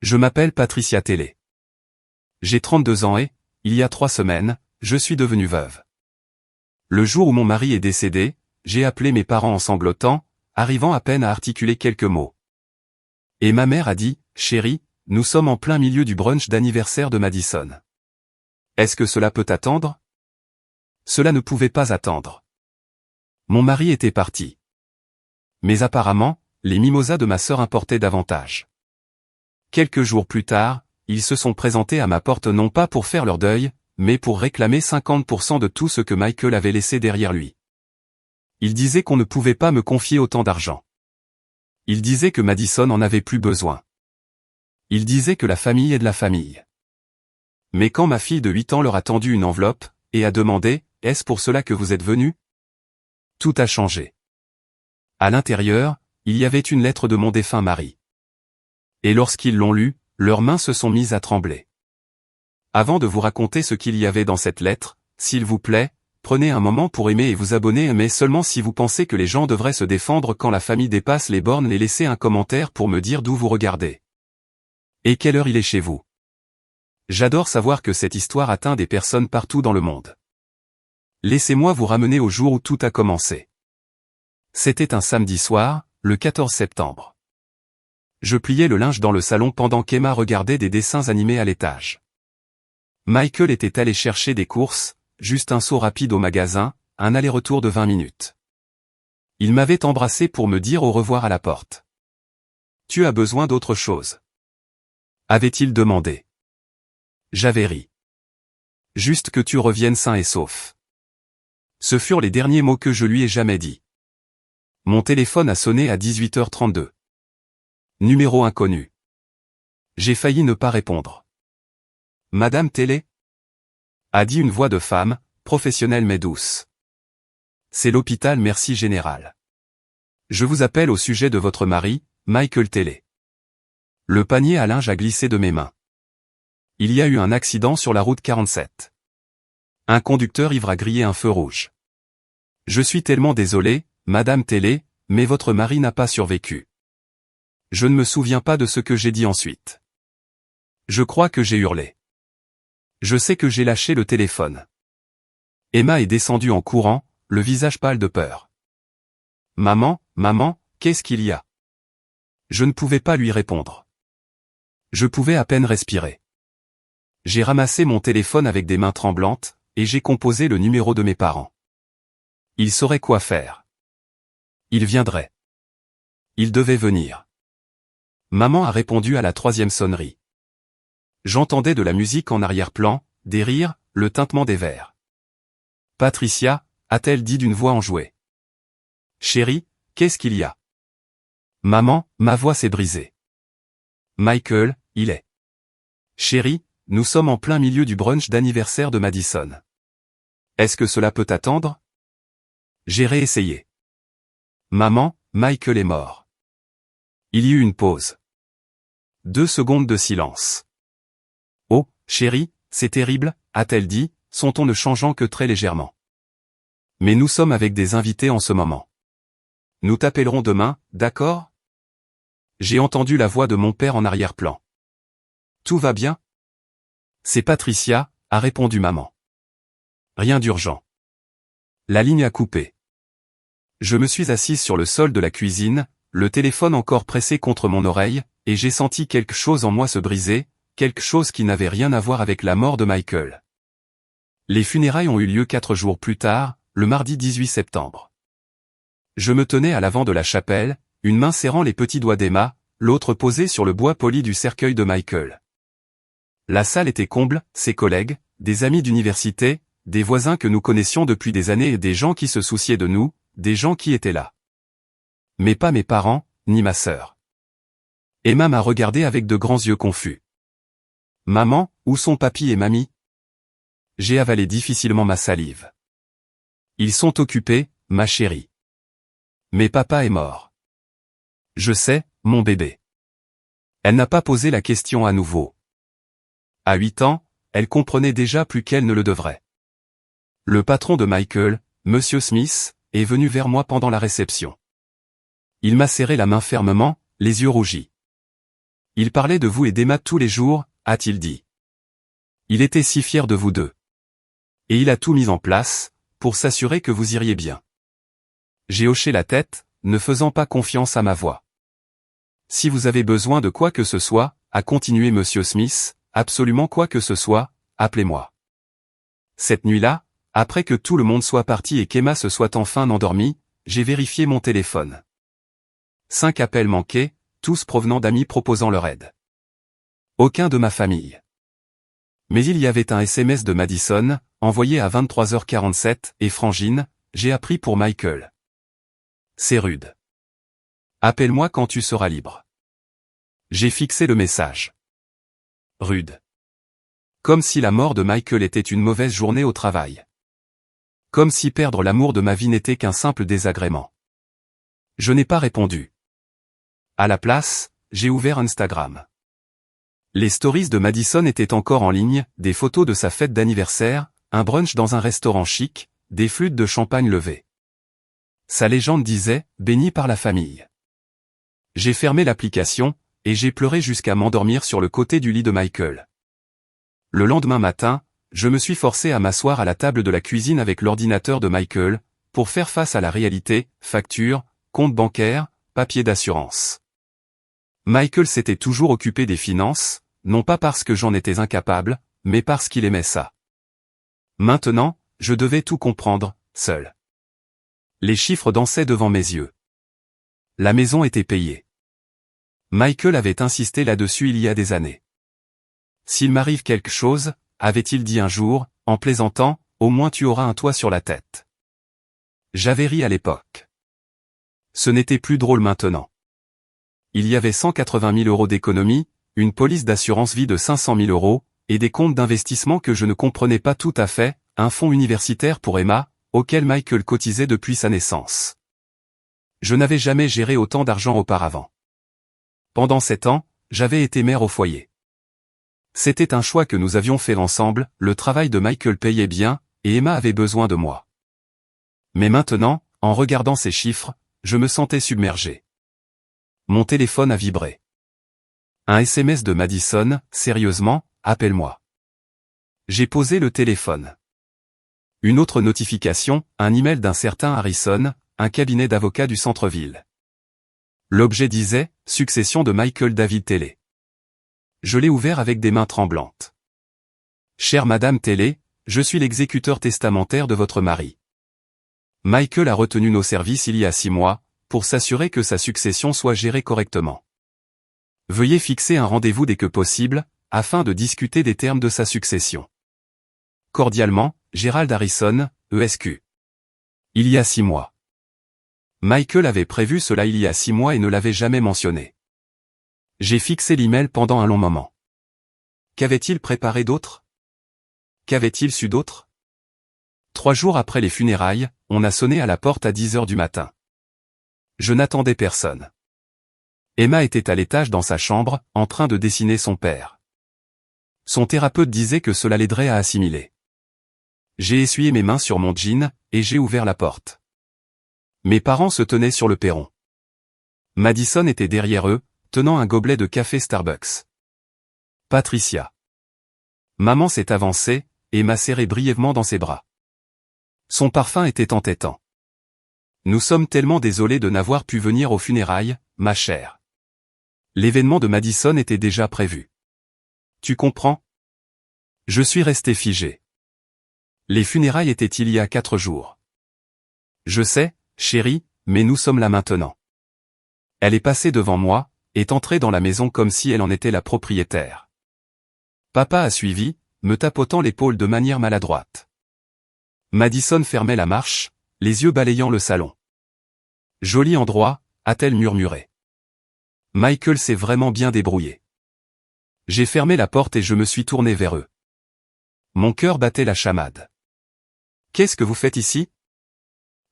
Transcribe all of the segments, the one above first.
Je m'appelle Patricia Télé. J'ai 32 ans et, il y a 3 semaines, je suis devenue veuve. Le jour où mon mari est décédé, j'ai appelé mes parents en sanglotant, arrivant à peine à articuler quelques mots. Et ma mère a dit, « Chérie, nous sommes en plein milieu du brunch d'anniversaire de Madison. Est-ce que cela peut attendre ?» Cela ne pouvait pas attendre. Mon mari était parti. Mais apparemment, les mimosas de ma sœur importaient davantage. Quelques jours plus tard, ils se sont présentés à ma porte non pas pour faire leur deuil, mais pour réclamer 50% de tout ce que Michael avait laissé derrière lui. Ils disaient qu'on ne pouvait pas me confier autant d'argent. Ils disaient que Madison en avait plus besoin. Ils disaient que la famille est de la famille. Mais quand ma fille de 8 ans leur a tendu une enveloppe, et a demandé, « Est-ce pour cela que vous êtes venu ?» Tout a changé. À l'intérieur, il y avait une lettre de mon défunt mari. Et lorsqu'ils l'ont lue, leurs mains se sont mises à trembler. Avant de vous raconter ce qu'il y avait dans cette lettre, s'il vous plaît, prenez un moment pour aimer et vous abonner, mais seulement si vous pensez que les gens devraient se défendre quand la famille dépasse les bornes, et laissez un commentaire pour me dire d'où vous regardez. Et quelle heure il est chez vous. J'adore savoir que cette histoire atteint des personnes partout dans le monde. Laissez-moi vous ramener au jour où tout a commencé. C'était un samedi soir, le 14 septembre. Je pliais le linge dans le salon pendant qu'Emma regardait des dessins animés à l'étage. Michael était allé chercher des courses, juste un saut rapide au magasin, un aller-retour de 20 minutes. Il m'avait embrassé pour me dire au revoir à la porte. « Tu as besoin d'autre chose ?» avait-il demandé. J'avais ri. « Juste que tu reviennes sain et sauf. » Ce furent les derniers mots que je lui ai jamais dit. Mon téléphone a sonné à 18h32. Numéro inconnu. J'ai failli ne pas répondre. « Madame Télé ?» a dit une voix de femme, professionnelle mais douce. « C'est l'hôpital Merci Général. Je vous appelle au sujet de votre mari, Michael Télé. » Le panier à linge a glissé de mes mains. Il y a eu un accident sur la route 47. Un conducteur ivre a grillé un feu rouge. Je suis tellement désolé, Madame Télé, mais votre mari n'a pas survécu. Je ne me souviens pas de ce que j'ai dit ensuite. Je crois que j'ai hurlé. Je sais que j'ai lâché le téléphone. Emma est descendue en courant, le visage pâle de peur. « Maman, maman, qu'est-ce qu'il y a ?» Je ne pouvais pas lui répondre. Je pouvais à peine respirer. J'ai ramassé mon téléphone avec des mains tremblantes, et j'ai composé le numéro de mes parents. Ils sauraient quoi faire. Ils viendraient. Ils devaient venir. Maman a répondu à la 3e sonnerie. J'entendais de la musique en arrière-plan, des rires, le tintement des verres. « Patricia » a-t-elle dit d'une voix enjouée. « Chérie, qu'est-ce qu'il y a ?»« Maman, ma voix s'est brisée. »« Michael, il est. »« Chérie, nous sommes en plein milieu du brunch d'anniversaire de Madison. Est-ce que cela peut attendre ?» J'ai réessayé. « Maman, Michael est mort. » Il y eut une pause. 2 secondes de silence. « Oh, chérie, c'est terrible, » a-t-elle dit, son ton ne changeant que très légèrement. « Mais nous sommes avec des invités en ce moment. Nous t'appellerons demain, d'accord ?» J'ai entendu la voix de mon père en arrière-plan. « Tout va bien ?» « C'est Patricia » a répondu maman. « Rien d'urgent. » La ligne a coupé. Je me suis assise sur le sol de la cuisine, le téléphone encore pressé contre mon oreille, et j'ai senti quelque chose en moi se briser, quelque chose qui n'avait rien à voir avec la mort de Michael. Les funérailles ont eu lieu 4 jours plus tard, le mardi 18 septembre. Je me tenais à l'avant de la chapelle, une main serrant les petits doigts d'Emma, l'autre posée sur le bois poli du cercueil de Michael. La salle était comble, ses collègues, des amis d'université, des voisins que nous connaissions depuis des années et des gens qui se souciaient de nous, des gens qui étaient là. Mais pas mes parents, ni ma sœur. Emma m'a regardé avec de grands yeux confus. « Maman, où sont papy et mamie ?» J'ai avalé difficilement ma salive. « Ils sont occupés, ma chérie. Mais papa est mort. »« Je sais, mon bébé. » Elle n'a pas posé la question à nouveau. À 8 ans, elle comprenait déjà plus qu'elle ne le devrait. Le patron de Michael, Monsieur Smith, est venu vers moi pendant la réception. Il m'a serré la main fermement, les yeux rougis. Il parlait de vous et d'Emma tous les jours, a-t-il dit. Il était si fier de vous deux. Et il a tout mis en place, pour s'assurer que vous iriez bien. J'ai hoché la tête, ne faisant pas confiance à ma voix. Si vous avez besoin de quoi que ce soit, a continué Monsieur Smith, absolument quoi que ce soit, appelez-moi. Cette nuit-là, après que tout le monde soit parti et qu'Emma se soit enfin endormie, j'ai vérifié mon téléphone. 5 appels manqués, tous provenant d'amis proposant leur aide. Aucun de ma famille. Mais il y avait un SMS de Madison, envoyé à 23h47, et Frangine, j'ai appris pour Michael. C'est rude. Appelle-moi quand tu seras libre. J'ai fixé le message. Rude. Comme si la mort de Michael était une mauvaise journée au travail. Comme si perdre l'amour de ma vie n'était qu'un simple désagrément. Je n'ai pas répondu. À la place, j'ai ouvert Instagram. Les stories de Madison étaient encore en ligne, des photos de sa fête d'anniversaire, un brunch dans un restaurant chic, des flûtes de champagne levées. Sa légende disait « Béni par la famille ». J'ai fermé l'application, et j'ai pleuré jusqu'à m'endormir sur le côté du lit de Michael. Le lendemain matin, je me suis forcé à m'asseoir à la table de la cuisine avec l'ordinateur de Michael, pour faire face à la réalité, factures, compte bancaire, papier d'assurance. Michael s'était toujours occupé des finances, non pas parce que j'en étais incapable, mais parce qu'il aimait ça. Maintenant, je devais tout comprendre, seul. Les chiffres dansaient devant mes yeux. La maison était payée. Michael avait insisté là-dessus il y a des années. S'il m'arrive quelque chose, avait-il dit un jour, en plaisantant, au moins tu auras un toit sur la tête. J'avais ri à l'époque. Ce n'était plus drôle maintenant. Il y avait 180 000 € d'économie, une police d'assurance vie de 500 000 €, et des comptes d'investissement que je ne comprenais pas tout à fait, un fonds universitaire pour Emma, auquel Michael cotisait depuis sa naissance. Je n'avais jamais géré autant d'argent auparavant. Pendant 7 ans, j'avais été mère au foyer. C'était un choix que nous avions fait ensemble, le travail de Michael payait bien, et Emma avait besoin de moi. Mais maintenant, en regardant ces chiffres, je me sentais submergé. Mon téléphone a vibré. Un SMS de Madison, sérieusement, appelle-moi. J'ai posé le téléphone. Une autre notification, un email d'un certain Harrison, un cabinet d'avocats du centre-ville. L'objet disait, succession de Michael David Télé. Je l'ai ouvert avec des mains tremblantes. Chère Madame Télé, je suis l'exécuteur testamentaire de votre mari. Michael a retenu nos services il y a 6 mois, pour s'assurer que sa succession soit gérée correctement. Veuillez fixer un rendez-vous dès que possible, afin de discuter des termes de sa succession. Cordialement, Gérald Harrison, ESQ. Il y a 6 mois. Michael avait prévu cela il y a 6 mois et ne l'avait jamais mentionné. J'ai fixé l'email pendant un long moment. Qu'avait-il préparé d'autre? Qu'avait-il su d'autre? 3 jours après les funérailles, on a sonné à la porte à 10 h du matin. Je n'attendais personne. Emma était à l'étage dans sa chambre, en train de dessiner son père. Son thérapeute disait que cela l'aiderait à assimiler. J'ai essuyé mes mains sur mon jean, et j'ai ouvert la porte. Mes parents se tenaient sur le perron. Madison était derrière eux, tenant un gobelet de café Starbucks. Patricia. Maman s'est avancée, et m'a serré brièvement dans ses bras. Son parfum était entêtant. Nous sommes tellement désolés de n'avoir pu venir aux funérailles, ma chère. L'événement de Madison était déjà prévu. Tu comprends? Je suis resté figé. Les funérailles étaient il y a 4 jours. Je sais, chérie, mais nous sommes là maintenant. Elle est passée devant moi, est entrée dans la maison comme si elle en était la propriétaire. Papa a suivi, me tapotant l'épaule de manière maladroite. Madison fermait la marche, les yeux balayant le salon. Joli endroit, a-t-elle murmuré. Michael s'est vraiment bien débrouillé. J'ai fermé la porte et je me suis tourné vers eux. Mon cœur battait la chamade. Qu'est-ce que vous faites ici?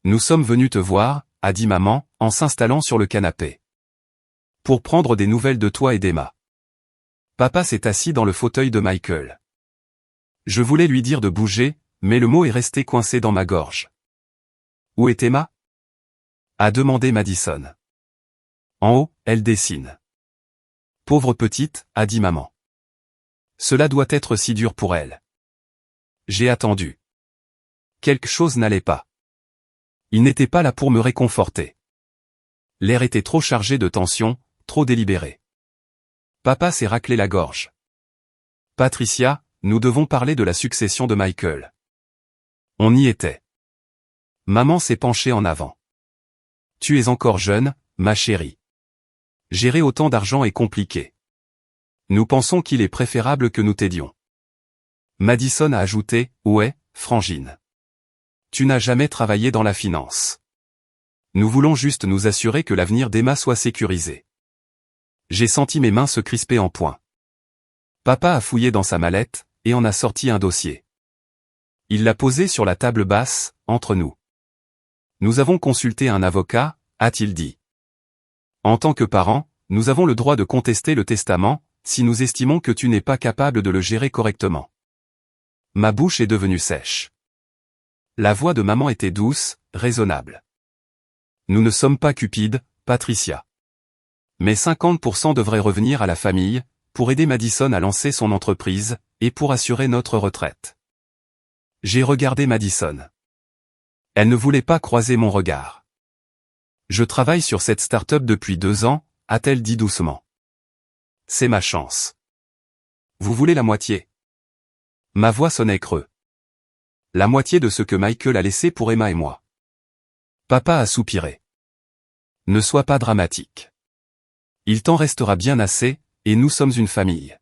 Nous sommes venus te voir, a dit maman, en s'installant sur le canapé. Pour prendre des nouvelles de toi et d'Emma. Papa s'est assis dans le fauteuil de Michael. Je voulais lui dire de bouger, mais le mot est resté coincé dans ma gorge. Où est Emma? A demandé Madison. En haut, elle dessine. Pauvre petite, a dit maman. Cela doit être si dur pour elle. J'ai attendu. Quelque chose n'allait pas. Il n'était pas là pour me réconforter. L'air était trop chargé de tension, trop délibéré. Papa s'est raclé la gorge. Patricia, nous devons parler de la succession de Michael. On y était. Maman s'est penchée en avant. Tu es encore jeune, ma chérie. Gérer autant d'argent est compliqué. Nous pensons qu'il est préférable que nous t'aidions. Madison a ajouté, ouais, Frangine. Tu n'as jamais travaillé dans la finance. Nous voulons juste nous assurer que l'avenir d'Emma soit sécurisé. J'ai senti mes mains se crisper en point. Papa a fouillé dans sa mallette, et en a sorti un dossier. Il l'a posé sur la table basse, entre nous. Nous avons consulté un avocat, a-t-il dit. En tant que parents, nous avons le droit de contester le testament, si nous estimons que tu n'es pas capable de le gérer correctement. Ma bouche est devenue sèche. La voix de maman était douce, raisonnable. Nous ne sommes pas cupides, Patricia. Mais 50% devraient revenir à la famille, pour aider Madison à lancer son entreprise, et pour assurer notre retraite. J'ai regardé Madison. Elle ne voulait pas croiser mon regard. Je travaille sur cette start-up depuis 2 ans, a-t-elle dit doucement. C'est ma chance. Vous voulez la moitié? Ma voix sonnait creux. La moitié de ce que Michael a laissé pour Emma et moi. Papa a soupiré. Ne sois pas dramatique. Il t'en restera bien assez, et nous sommes une famille.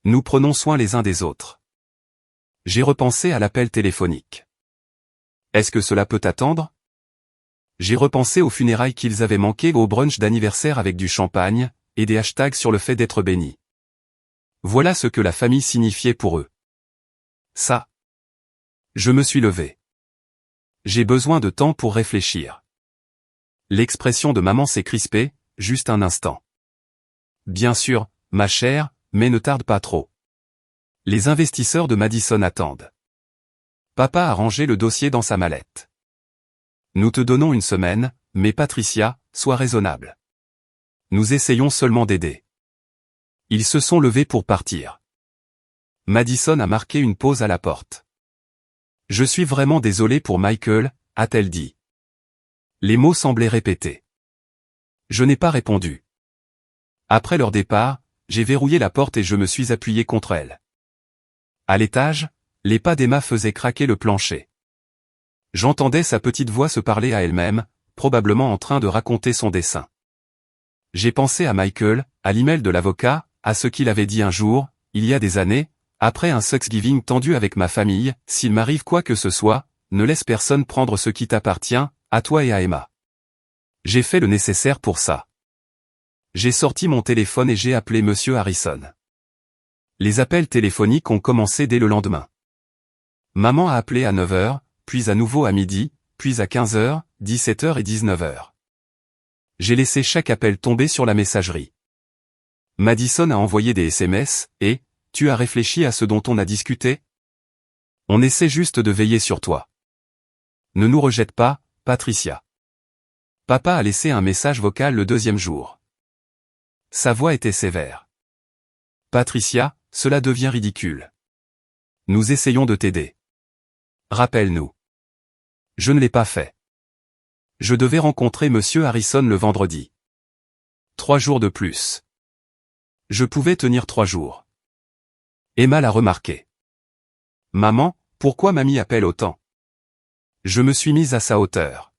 Nous prenons soin les uns des autres. J'ai repensé à l'appel téléphonique. Est-ce que cela peut attendre? J'ai repensé aux funérailles qu'ils avaient manquées au brunch d'anniversaire avec du champagne, et des hashtags sur le fait d'être béni. Voilà ce que la famille signifiait pour eux. Ça. Je me suis levé. J'ai besoin de temps pour réfléchir. L'expression de maman s'est crispée, juste un instant. Bien sûr, ma chère, mais ne tarde pas trop. Les investisseurs de Madison attendent. Papa a rangé le dossier dans sa mallette. Nous te donnons 1 semaine, mais Patricia, sois raisonnable. Nous essayons seulement d'aider. Ils se sont levés pour partir. Madison a marqué une pause à la porte. Je suis vraiment désolé pour Michael, a-t-elle dit. Les mots semblaient répétés. Je n'ai pas répondu. Après leur départ, j'ai verrouillé la porte et je me suis appuyé contre elle. À l'étage, les pas d'Emma faisaient craquer le plancher. J'entendais sa petite voix se parler à elle-même, probablement en train de raconter son dessein. J'ai pensé à Michael, à l'email de l'avocat, à ce qu'il avait dit un jour, il y a des années, après un Thanksgiving tendu avec ma famille, s'il m'arrive quoi que ce soit, ne laisse personne prendre ce qui t'appartient, à toi et à Emma. J'ai fait le nécessaire pour ça. J'ai sorti mon téléphone et j'ai appelé Monsieur Harrison. Les appels téléphoniques ont commencé dès le lendemain. Maman a appelé à 9h, puis à nouveau à midi, puis à 15h, 17h et 19h. J'ai laissé chaque appel tomber sur la messagerie. Madison a envoyé des SMS, et, tu as réfléchi à ce dont on a discuté? On essaie juste de veiller sur toi. Ne nous rejette pas, Patricia. Papa a laissé un message vocal le 2e jour. Sa voix était sévère. Patricia, cela devient ridicule. Nous essayons de t'aider. Rappelle-nous. Je ne l'ai pas fait. Je devais rencontrer Monsieur Harrison le vendredi. 3 jours de plus. Je pouvais tenir 3 jours. Emma l'a remarqué. Maman, pourquoi mamie appelle autant? Je me suis mise à sa hauteur.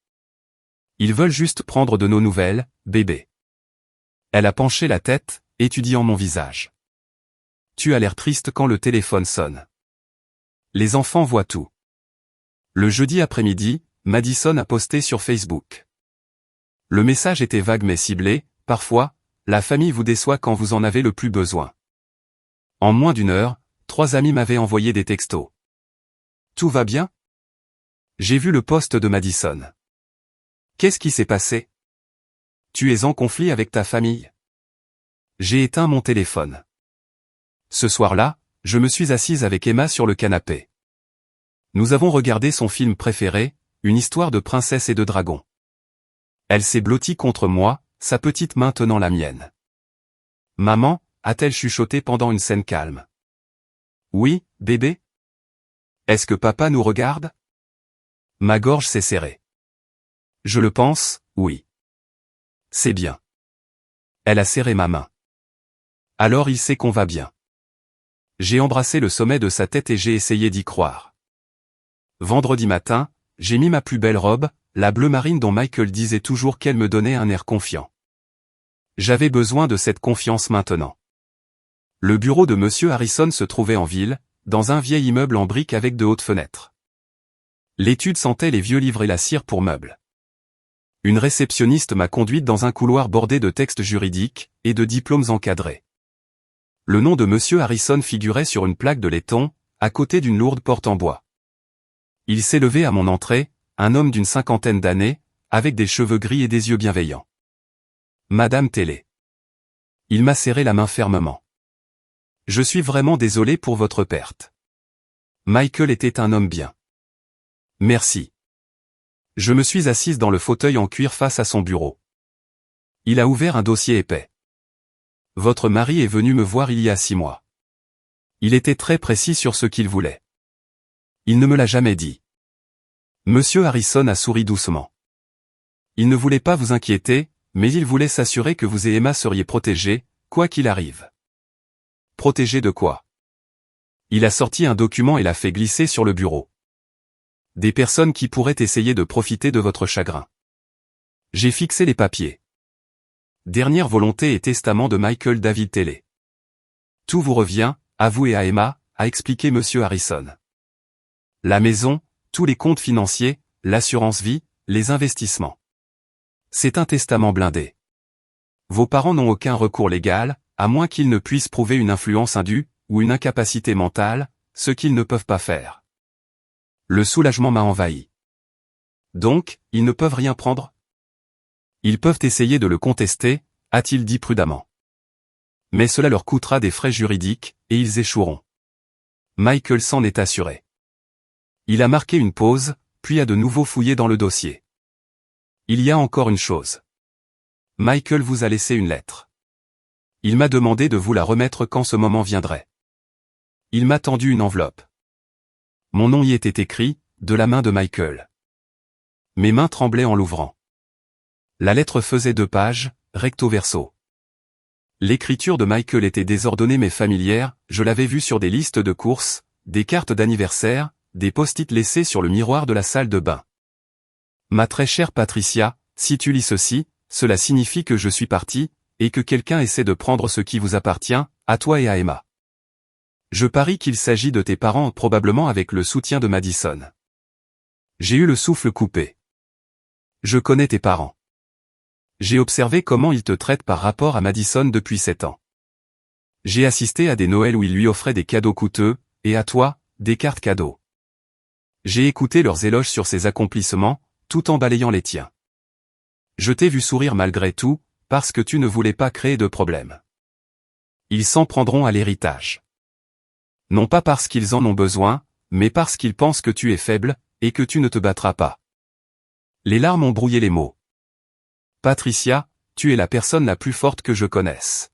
Ils veulent juste prendre de nos nouvelles, bébé. Elle a penché la tête, étudiant mon visage. Tu as l'air triste quand le téléphone sonne. Les enfants voient tout. Le jeudi après-midi, Madison a posté sur Facebook. Le message était vague mais ciblé, parfois, la famille vous déçoit quand vous en avez le plus besoin. En moins d'1 heure, 3 amis m'avaient envoyé des textos. Tout va bien? J'ai vu le post de Madison. Qu'est-ce qui s'est passé? Tu es en conflit avec ta famille? J'ai éteint mon téléphone. Ce soir-là, je me suis assise avec Emma sur le canapé. Nous avons regardé son film préféré, une histoire de princesse et de dragon. Elle s'est blottie contre moi, sa petite main tenant la mienne. Maman, a-t-elle chuchoté pendant une scène calme. Oui, bébé? Est-ce que papa nous regarde? Ma gorge s'est serrée. Je le pense, oui. C'est bien. Elle a serré ma main. Alors il sait qu'on va bien. J'ai embrassé le sommet de sa tête et j'ai essayé d'y croire. Vendredi matin, j'ai mis ma plus belle robe, la bleu marine dont Michael disait toujours qu'elle me donnait un air confiant. J'avais besoin de cette confiance maintenant. Le bureau de Monsieur Harrison se trouvait en ville, dans un vieil immeuble en briques avec de hautes fenêtres. L'étude sentait les vieux livres et la cire pour meubles. Une réceptionniste m'a conduite dans un couloir bordé de textes juridiques et de diplômes encadrés. Le nom de Monsieur Harrison figurait sur une plaque de laiton, à côté d'une lourde porte en bois. Il s'est levé à mon entrée, un homme d'une cinquantaine d'années, avec des cheveux gris et des yeux bienveillants. Madame Télé. Il m'a serré la main fermement. Je suis vraiment désolé pour votre perte. Michael était un homme bien. Merci. Je me suis assise dans le fauteuil en cuir face à son bureau. Il a ouvert un dossier épais. Votre mari est venu me voir il y a 6 mois. Il était très précis sur ce qu'il voulait. Il ne me l'a jamais dit. Monsieur Harrison a souri doucement. Il ne voulait pas vous inquiéter, mais il voulait s'assurer que vous et Emma seriez protégés, quoi qu'il arrive. Protégés de quoi? Il a sorti un document et l'a fait glisser sur le bureau. Des personnes qui pourraient essayer de profiter de votre chagrin. J'ai fixé les papiers. Dernière volonté et testament de Michael David Télé. Tout vous revient, à vous et à Emma, a expliqué Monsieur Harrison. La maison, tous les comptes financiers, l'assurance vie, les investissements. C'est un testament blindé. Vos parents n'ont aucun recours légal, à moins qu'ils ne puissent prouver une influence indue, ou une incapacité mentale, ce qu'ils ne peuvent pas faire. Le soulagement m'a envahi. Donc, ils ne peuvent rien prendre? Ils peuvent essayer de le contester, a-t-il dit prudemment. Mais cela leur coûtera des frais juridiques, et ils échoueront. Michael s'en est assuré. Il a marqué une pause, puis a de nouveau fouillé dans le dossier. Il y a encore une chose. Michael vous a laissé une lettre. Il m'a demandé de vous la remettre quand ce moment viendrait. Il m'a tendu une enveloppe. Mon nom y était écrit, de la main de Michael. Mes mains tremblaient en l'ouvrant. La lettre faisait 2 pages, recto verso. L'écriture de Michael était désordonnée mais familière, je l'avais vue sur des listes de courses, des cartes d'anniversaire, des post-it laissés sur le miroir de la salle de bain. Ma très chère Patricia, si tu lis ceci, cela signifie que je suis parti, et que quelqu'un essaie de prendre ce qui vous appartient, à toi et à Emma. Je parie qu'il s'agit de tes parents probablement avec le soutien de Madison. J'ai eu le souffle coupé. Je connais tes parents. J'ai observé comment ils te traitent par rapport à Madison depuis 7 ans. J'ai assisté à des Noëls où ils lui offraient des cadeaux coûteux, et à toi, des cartes cadeaux. J'ai écouté leurs éloges sur ses accomplissements, tout en balayant les tiens. Je t'ai vu sourire malgré tout, parce que tu ne voulais pas créer de problème. Ils s'en prendront à l'héritage. Non pas parce qu'ils en ont besoin, mais parce qu'ils pensent que tu es faible, et que tu ne te battras pas. Les larmes ont brouillé les mots. Patricia, tu es la personne la plus forte que je connaisse.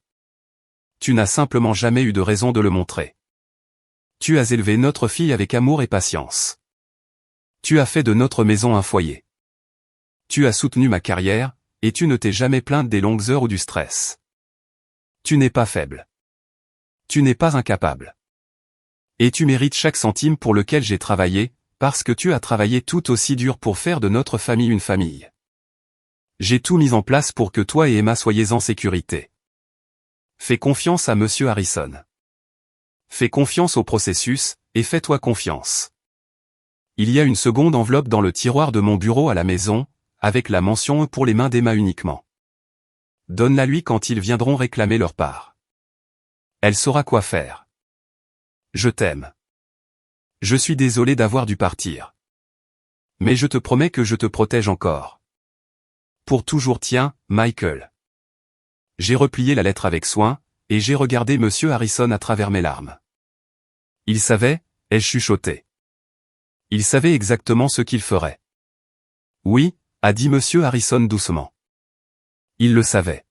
Tu n'as simplement jamais eu de raison de le montrer. Tu as élevé notre fille avec amour et patience. Tu as fait de notre maison un foyer. Tu as soutenu ma carrière, et tu ne t'es jamais plainte des longues heures ou du stress. Tu n'es pas faible. Tu n'es pas incapable. Et tu mérites chaque centime pour lequel j'ai travaillé, parce que tu as travaillé tout aussi dur pour faire de notre famille une famille. J'ai tout mis en place pour que toi et Emma soyez en sécurité. Fais confiance à Monsieur Harrison. Fais confiance au processus, et fais-toi confiance. Il y a une seconde enveloppe dans le tiroir de mon bureau à la maison, avec la mention pour les mains d'Emma uniquement. Donne-la lui quand ils viendront réclamer leur part. Elle saura quoi faire. Je t'aime. Je suis désolé d'avoir dû partir. Mais je te promets que je te protège encore. Pour toujours tiens, Michael. J'ai replié la lettre avec soin, et j'ai regardé Monsieur Harrison à travers mes larmes. Il savait, ai chuchoté. Il savait exactement ce qu'il ferait. Oui, a dit Monsieur Harrison doucement. Il le savait.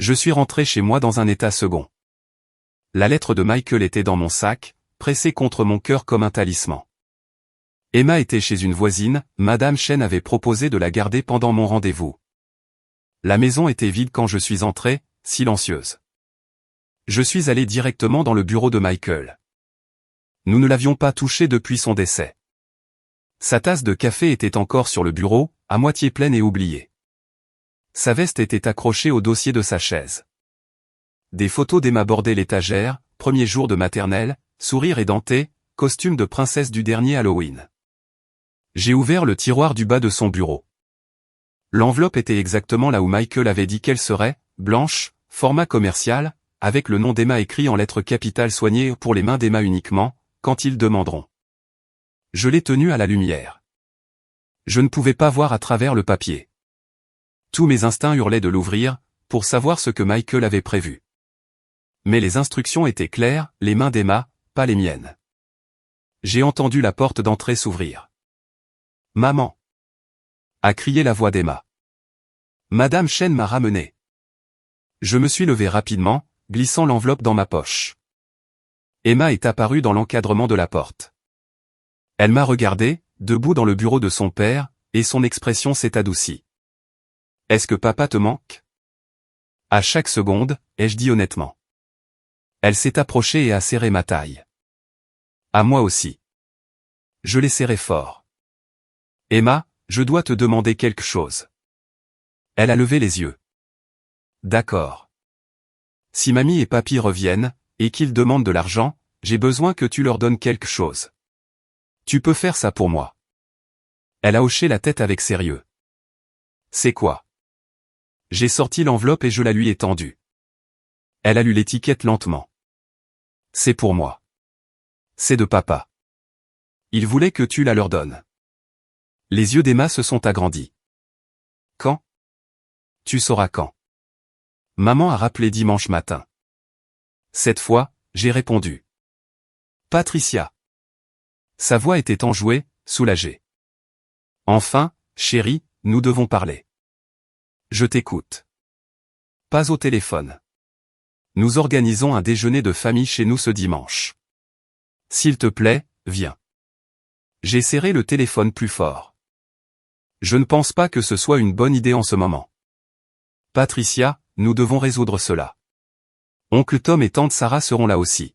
Je suis rentré chez moi dans un état second. La lettre de Michael était dans mon sac, pressée contre mon cœur comme un talisman. Emma était chez une voisine, Madame Chen avait proposé de la garder pendant mon rendez-vous. La maison était vide quand je suis entré, silencieuse. Je suis allé directement dans le bureau de Michael. Nous ne l'avions pas touché depuis son décès. Sa tasse de café était encore sur le bureau, à moitié pleine et oubliée. Sa veste était accrochée au dossier de sa chaise. Des photos d'Emma bordaient l'étagère, premier jour de maternelle, sourire édenté, costume de princesse du dernier Halloween. J'ai ouvert le tiroir du bas de son bureau. L'enveloppe était exactement là où Michael avait dit qu'elle serait, blanche, format commercial, avec le nom d'Emma écrit en lettres capitales soignées pour les mains d'Emma uniquement, quand ils demanderont. Je l'ai tenue à la lumière. Je ne pouvais pas voir à travers le papier. Tous mes instincts hurlaient de l'ouvrir, pour savoir ce que Michael avait prévu. Mais les instructions étaient claires, les mains d'Emma, pas les miennes. J'ai entendu la porte d'entrée s'ouvrir. « Maman !» a crié la voix d'Emma. Madame Chen m'a ramené. Je me suis levé rapidement, glissant l'enveloppe dans ma poche. Emma est apparue dans l'encadrement de la porte. Elle m'a regardé, debout dans le bureau de son père, et son expression s'est adoucie. « Est-ce que papa te manque ?» À chaque seconde, ai-je dit honnêtement. Elle s'est approchée et a serré ma taille. À moi aussi. Je l'ai serré fort. Emma, je dois te demander quelque chose. Elle a levé les yeux. D'accord. Si mamie et papy reviennent, et qu'ils demandent de l'argent, j'ai besoin que tu leur donnes quelque chose. Tu peux faire ça pour moi. Elle a hoché la tête avec sérieux. C'est quoi? J'ai sorti l'enveloppe et je la lui ai tendue. Elle a lu l'étiquette lentement. C'est pour moi. C'est de papa. Il voulait que tu la leur donnes. Les yeux d'Emma se sont agrandis. Quand? Tu sauras quand. Maman a rappelé dimanche matin. Cette fois, j'ai répondu. Patricia. Sa voix était enjouée, soulagée. Enfin, chérie, nous devons parler. Je t'écoute. Pas au téléphone. Nous organisons un déjeuner de famille chez nous ce dimanche. S'il te plaît, viens. J'ai serré le téléphone plus fort. Je ne pense pas que ce soit une bonne idée en ce moment. Patricia, nous devons résoudre cela. Oncle Tom et tante Sarah seront là aussi.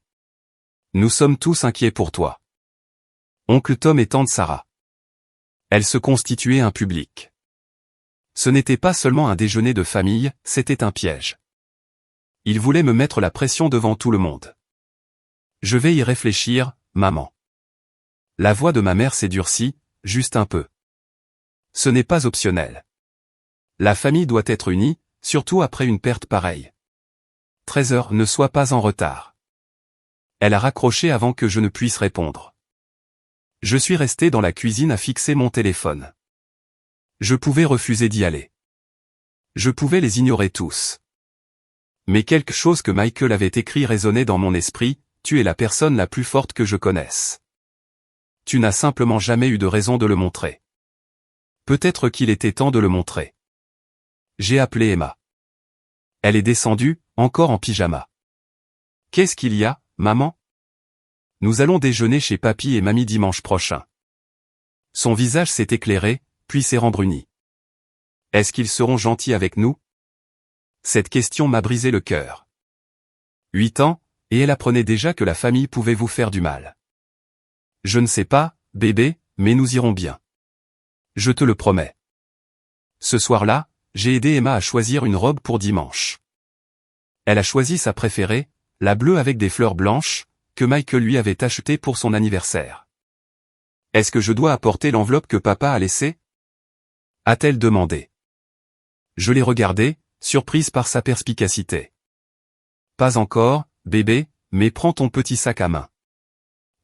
Nous sommes tous inquiets pour toi. Oncle Tom et tante Sarah. Elle se constituait un public. Ce n'était pas seulement un déjeuner de famille, c'était un piège. Il voulait me mettre la pression devant tout le monde. Je vais y réfléchir, maman. La voix de ma mère s'est durcie, juste un peu. Ce n'est pas optionnel. La famille doit être unie, surtout après une perte pareille. 13 heures, ne sois pas en retard. Elle a raccroché avant que je ne puisse répondre. Je suis resté dans la cuisine à fixer mon téléphone. Je pouvais refuser d'y aller. Je pouvais les ignorer tous. Mais quelque chose que Michael avait écrit résonnait dans mon esprit, tu es la personne la plus forte que je connaisse. Tu n'as simplement jamais eu de raison de le montrer. Peut-être qu'il était temps de le montrer. J'ai appelé Emma. Elle est descendue, encore en pyjama. Qu'est-ce qu'il y a, maman? Nous allons déjeuner chez papy et mamie dimanche prochain. Son visage s'est éclairé, puis s'est rembruni. Est-ce qu'ils seront gentils avec nous? Cette question m'a brisé le cœur. 8 ans, et elle apprenait déjà que la famille pouvait vous faire du mal. Je ne sais pas, bébé, mais nous irons bien. Je te le promets. Ce soir-là, j'ai aidé Emma à choisir une robe pour dimanche. Elle a choisi sa préférée, la bleue avec des fleurs blanches, que Michael lui avait achetée pour son anniversaire. Est-ce que je dois apporter l'enveloppe que papa a laissée? A-t-elle demandé. Je l'ai regardée, surprise par sa perspicacité. Pas encore, bébé, mais prends ton petit sac à main.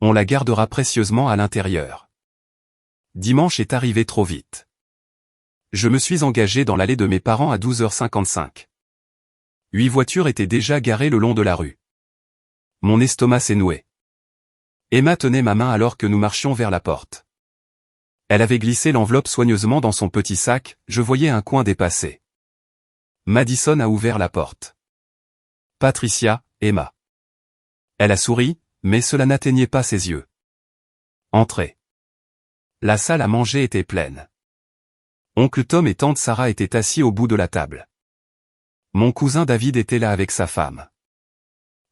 On la gardera précieusement à l'intérieur. Dimanche est arrivé trop vite. Je me suis engagé dans l'allée de mes parents à 12h55. 8 voitures étaient déjà garées le long de la rue. Mon estomac s'est noué. Emma tenait ma main alors que nous marchions vers la porte. Elle avait glissé l'enveloppe soigneusement dans son petit sac, je voyais un coin dépassé. Madison a ouvert la porte. Patricia, Emma. Elle a souri, mais cela n'atteignait pas ses yeux. Entrez. La salle à manger était pleine. Oncle Tom et tante Sarah étaient assis au bout de la table. Mon cousin David était là avec sa femme.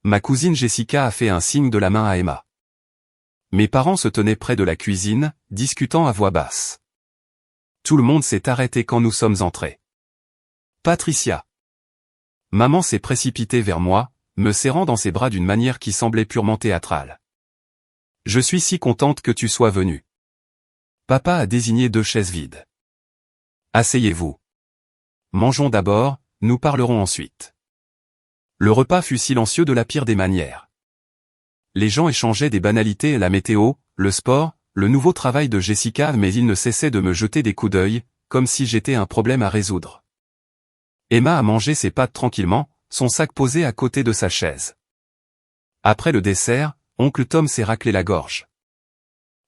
Ma cousine Jessica a fait un signe de la main à Emma. Mes parents se tenaient près de la cuisine, discutant à voix basse. Tout le monde s'est arrêté quand nous sommes entrés. Patricia. Maman s'est précipitée vers moi, me serrant dans ses bras d'une manière qui semblait purement théâtrale. Je suis si contente que tu sois venue. Papa a désigné 2 chaises vides. Asseyez-vous. Mangeons d'abord, nous parlerons ensuite. Le repas fut silencieux de la pire des manières. Les gens échangeaient des banalités, la météo, le sport, le nouveau travail de Jessica, mais ils ne cessaient de me jeter des coups d'œil, comme si j'étais un problème à résoudre. Emma a mangé ses pâtes tranquillement, son sac posé à côté de sa chaise. Après le dessert, oncle Tom s'est raclé la gorge.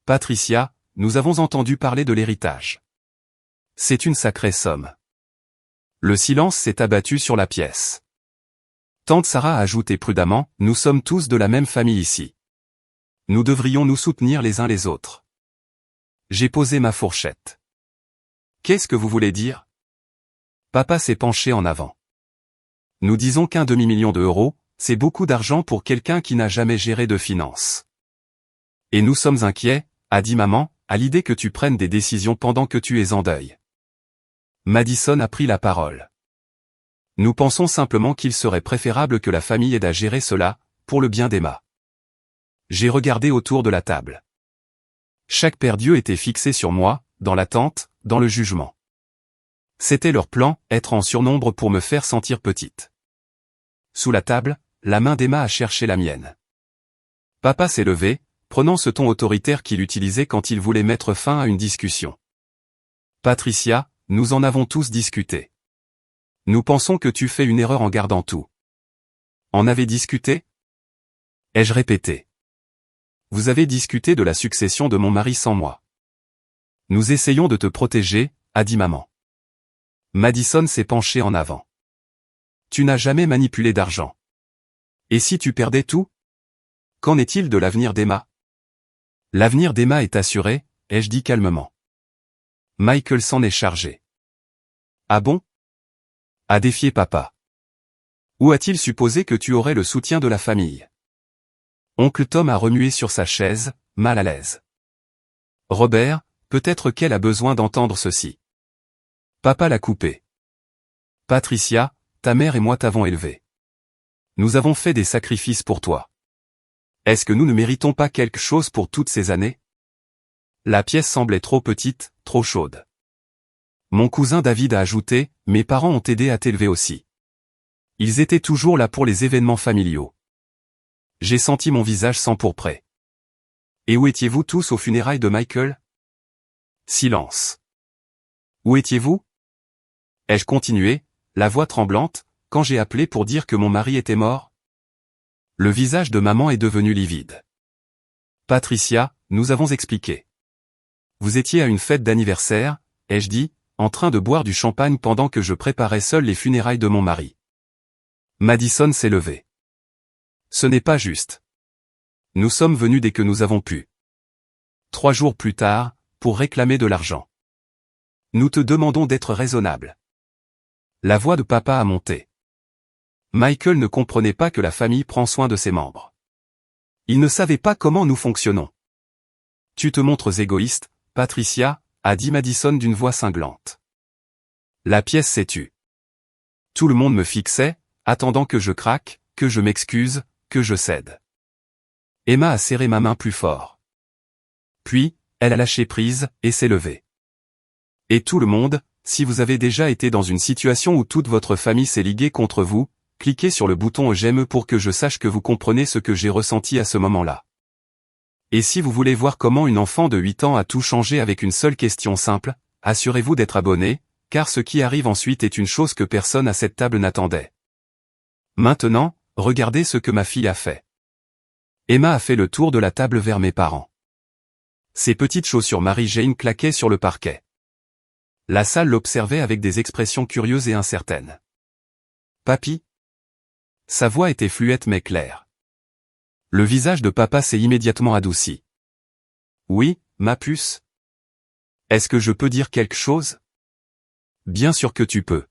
Patricia, nous avons entendu parler de l'héritage. C'est une sacrée somme. Le silence s'est abattu sur la pièce. Tante Sarah a ajouté prudemment, nous sommes tous de la même famille ici. Nous devrions nous soutenir les uns les autres. J'ai posé ma fourchette. Qu'est-ce que vous voulez dire? Papa s'est penché en avant. Nous disons qu'1 demi-million d'euros, c'est beaucoup d'argent pour quelqu'un qui n'a jamais géré de finances. Et nous sommes inquiets, a dit maman, à l'idée que tu prennes des décisions pendant que tu es en deuil. Madison a pris la parole. Nous pensons simplement qu'il serait préférable que la famille aide à gérer cela, pour le bien d'Emma. J'ai regardé autour de la table. Chaque paire d'yeux était fixé sur moi, dans l'attente, dans le jugement. C'était leur plan, être en surnombre pour me faire sentir petite. Sous la table, la main d'Emma a cherché la mienne. Papa s'est levé, prenant ce ton autoritaire qu'il utilisait quand il voulait mettre fin à une discussion. Patricia, nous en avons tous discuté. Nous pensons que tu fais une erreur en gardant tout. En avez discuté? Ai-je répété. Vous avez discuté de la succession de mon mari sans moi. Nous essayons de te protéger, a dit maman. Madison s'est penchée en avant. Tu n'as jamais manipulé d'argent. Et si tu perdais tout? Qu'en est-il de l'avenir d'Emma? L'avenir d'Emma est assuré, ai-je dit calmement. Michael s'en est chargé. Ah bon? A défié papa. Où a-t-il supposé que tu aurais le soutien de la famille? Oncle Tom a remué sur sa chaise, mal à l'aise. Robert, peut-être qu'elle a besoin d'entendre ceci. Papa l'a coupé. Patricia, ta mère et moi t'avons élevé. Nous avons fait des sacrifices pour toi. Est-ce que nous ne méritons pas quelque chose pour toutes ces années? La pièce semblait trop petite, trop chaude. Mon cousin David a ajouté, mes parents ont aidé à t'élever aussi. Ils étaient toujours là pour les événements familiaux. J'ai senti mon visage s'empourprer. Et où étiez-vous tous aux funérailles de Michael? Silence. Où étiez-vous? Ai-je continué, la voix tremblante, quand j'ai appelé pour dire que mon mari était mort? Le visage de maman est devenu livide. Patricia, nous avons expliqué. Vous étiez à une fête d'anniversaire, ai-je dit, en train de boire du champagne pendant que je préparais seul les funérailles de mon mari. Madison s'est levée. Ce n'est pas juste. Nous sommes venus dès que nous avons pu. 3 jours plus tard, pour réclamer de l'argent. Nous te demandons d'être raisonnable. La voix de papa a monté. Michael ne comprenait pas que la famille prend soin de ses membres. Il ne savait pas comment nous fonctionnons. Tu te montres égoïste, Patricia, a dit Madison d'une voix cinglante. La pièce s'est tue. Tout le monde me fixait, attendant que je craque, que je m'excuse, que je cède. Emma a serré ma main plus fort. Puis, elle a lâché prise, et s'est levée. Et tout le monde, si vous avez déjà été dans une situation où toute votre famille s'est liguée contre vous, cliquez sur le bouton j'aime pour que je sache que vous comprenez ce que j'ai ressenti à ce moment-là. Et si vous voulez voir comment une enfant de 8 ans a tout changé avec une seule question simple, assurez-vous d'être abonné, car ce qui arrive ensuite est une chose que personne à cette table n'attendait. Maintenant, regardez ce que ma fille a fait. Emma a fait le tour de la table vers mes parents. Ses petites chaussures Mary-Jane claquaient sur le parquet. La salle l'observait avec des expressions curieuses et incertaines. Papy? Sa voix était fluette mais claire. Le visage de papa s'est immédiatement adouci. Oui, ma puce? Est-ce que je peux dire quelque chose? Bien sûr que tu peux.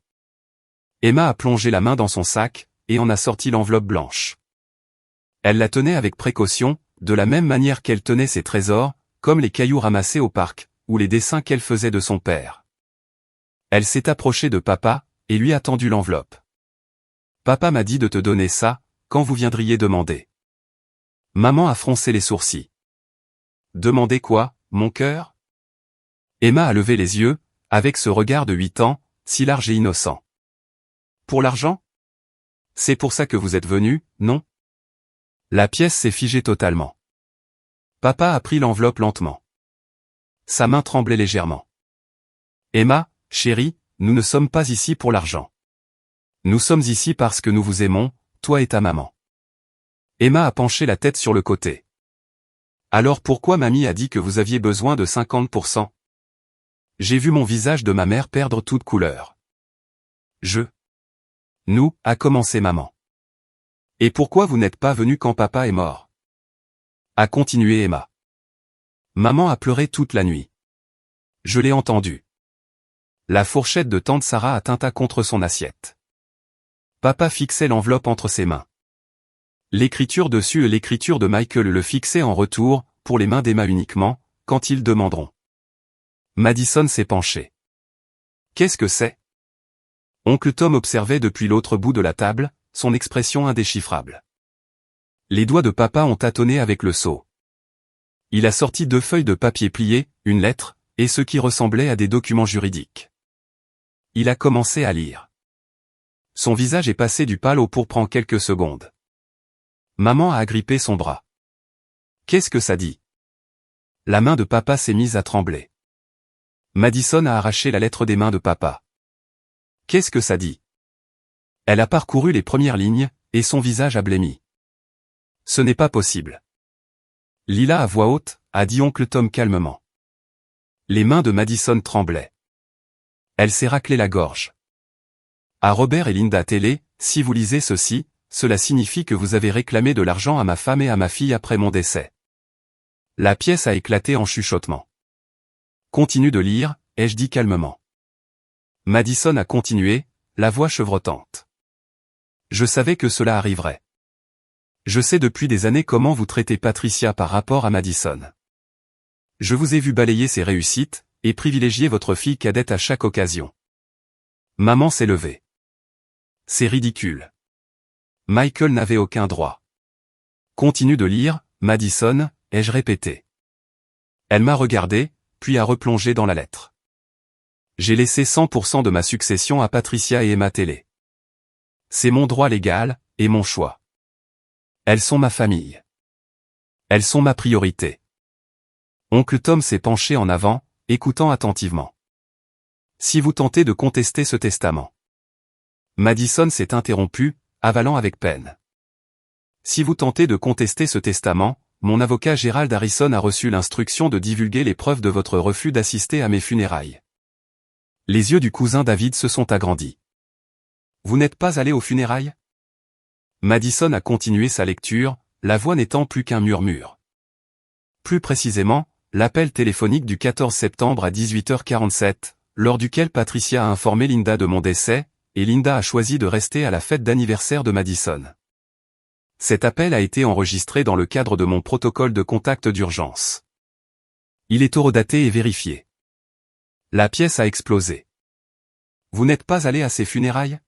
Emma a plongé la main dans son sac, et en a sorti l'enveloppe blanche. Elle la tenait avec précaution, de la même manière qu'elle tenait ses trésors, comme les cailloux ramassés au parc, ou les dessins qu'elle faisait de son père. Elle s'est approchée de papa, et lui a tendu l'enveloppe. Papa m'a dit de te donner ça, quand vous viendriez demander. Maman a froncé les sourcils. Demander quoi, mon cœur? Emma a levé les yeux, avec ce regard de 8 ans, si large et innocent. Pour l'argent? C'est pour ça que vous êtes venu, non? La pièce s'est figée totalement. Papa a pris l'enveloppe lentement. Sa main tremblait légèrement. Emma, chérie, nous ne sommes pas ici pour l'argent. Nous sommes ici parce que nous vous aimons, toi et ta maman. Emma a penché la tête sur le côté. Alors pourquoi mamie a dit que vous aviez besoin de 50%? J'ai vu mon visage de ma mère perdre toute couleur. Nous, a commencé maman. Et pourquoi vous n'êtes pas venu quand papa est mort? A continué Emma. Maman a pleuré toute la nuit. Je l'ai entendu. La fourchette de tante Sarah a tinta contre son assiette. Papa fixait l'enveloppe entre ses mains. L'écriture dessus et l'écriture de Michael le fixaient en retour, pour les mains d'Emma uniquement, quand ils demanderont. Madison s'est penché. Qu'est-ce que c'est? Oncle Tom observait depuis l'autre bout de la table, son expression indéchiffrable. Les doigts de papa ont tâtonné avec le seau. Il a sorti 2 feuilles de papier pliées, une lettre, et ce qui ressemblait à des documents juridiques. Il a commencé à lire. Son visage est passé du pâle au pourpre en quelques secondes. Maman a agrippé son bras. Qu'est-ce que ça dit? La main de papa s'est mise à trembler. Madison a arraché la lettre des mains de papa. Qu'est-ce que ça dit? Elle a parcouru les premières lignes, et son visage a blêmi. Ce n'est pas possible. Lila à voix haute, a dit oncle Tom calmement. Les mains de Madison tremblaient. Elle s'est raclé la gorge. À Robert et Linda Télé, si vous lisez ceci, cela signifie que vous avez réclamé de l'argent à ma femme et à ma fille après mon décès. La pièce a éclaté en chuchotement. Continue de lire, ai-je dit calmement. Madison a continué, la voix chevrotante. Je savais que cela arriverait. Je sais depuis des années comment vous traitez Patricia par rapport à Madison. Je vous ai vu balayer ses réussites, et privilégier votre fille cadette à chaque occasion. Maman s'est levée. C'est ridicule. Michael n'avait aucun droit. Continue de lire, Madison, ai-je répété. Elle m'a regardé, puis a replongé dans la lettre. J'ai laissé 100% de ma succession à Patricia et Emma Télé. C'est mon droit légal, et mon choix. Elles sont ma famille. Elles sont ma priorité. Oncle Tom s'est penché en avant, écoutant attentivement. Si vous tentez de contester ce testament. Madison s'est interrompue, avalant avec peine. Si vous tentez de contester ce testament, mon avocat Gérald Harrison a reçu l'instruction de divulguer les preuves de votre refus d'assister à mes funérailles. Les yeux du cousin David se sont agrandis. Vous n'êtes pas allé aux funérailles? Madison a continué sa lecture, la voix n'étant plus qu'un murmure. Plus précisément, l'appel téléphonique du 14 septembre à 18h47, lors duquel Patricia a informé Linda de mon décès, et Linda a choisi de rester à la fête d'anniversaire de Madison. Cet appel a été enregistré dans le cadre de mon protocole de contact d'urgence. Il est horodaté et vérifié. La pièce a explosé. Vous n'êtes pas allé à ses funérailles?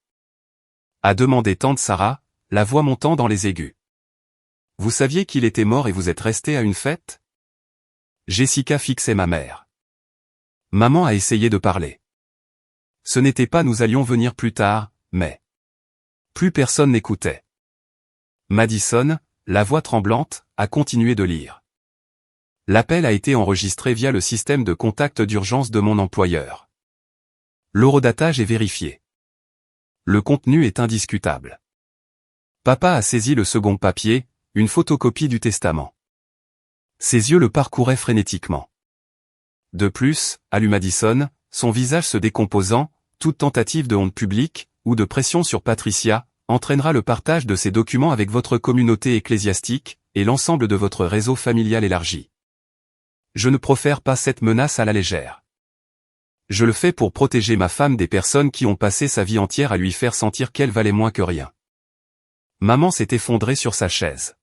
A demandé tante Sarah, la voix montant dans les aigus. Vous saviez qu'il était mort et vous êtes resté à une fête? Jessica fixait ma mère. Maman a essayé de parler. Ce n'était pas nous allions venir plus tard, mais... Plus personne n'écoutait. Madison, la voix tremblante, a continué de lire. L'appel a été enregistré via le système de contact d'urgence de mon employeur. L'horodatage est vérifié. Le contenu est indiscutable. Papa a saisi le second papier, une photocopie du testament. Ses yeux le parcouraient frénétiquement. De plus, a lu Madison, son visage se décomposant, toute tentative de honte publique, ou de pression sur Patricia, entraînera le partage de ces documents avec votre communauté ecclésiastique, et l'ensemble de votre réseau familial élargi. Je ne profère pas cette menace à la légère. Je le fais pour protéger ma femme des personnes qui ont passé sa vie entière à lui faire sentir qu'elle valait moins que rien. Maman s'est effondrée sur sa chaise.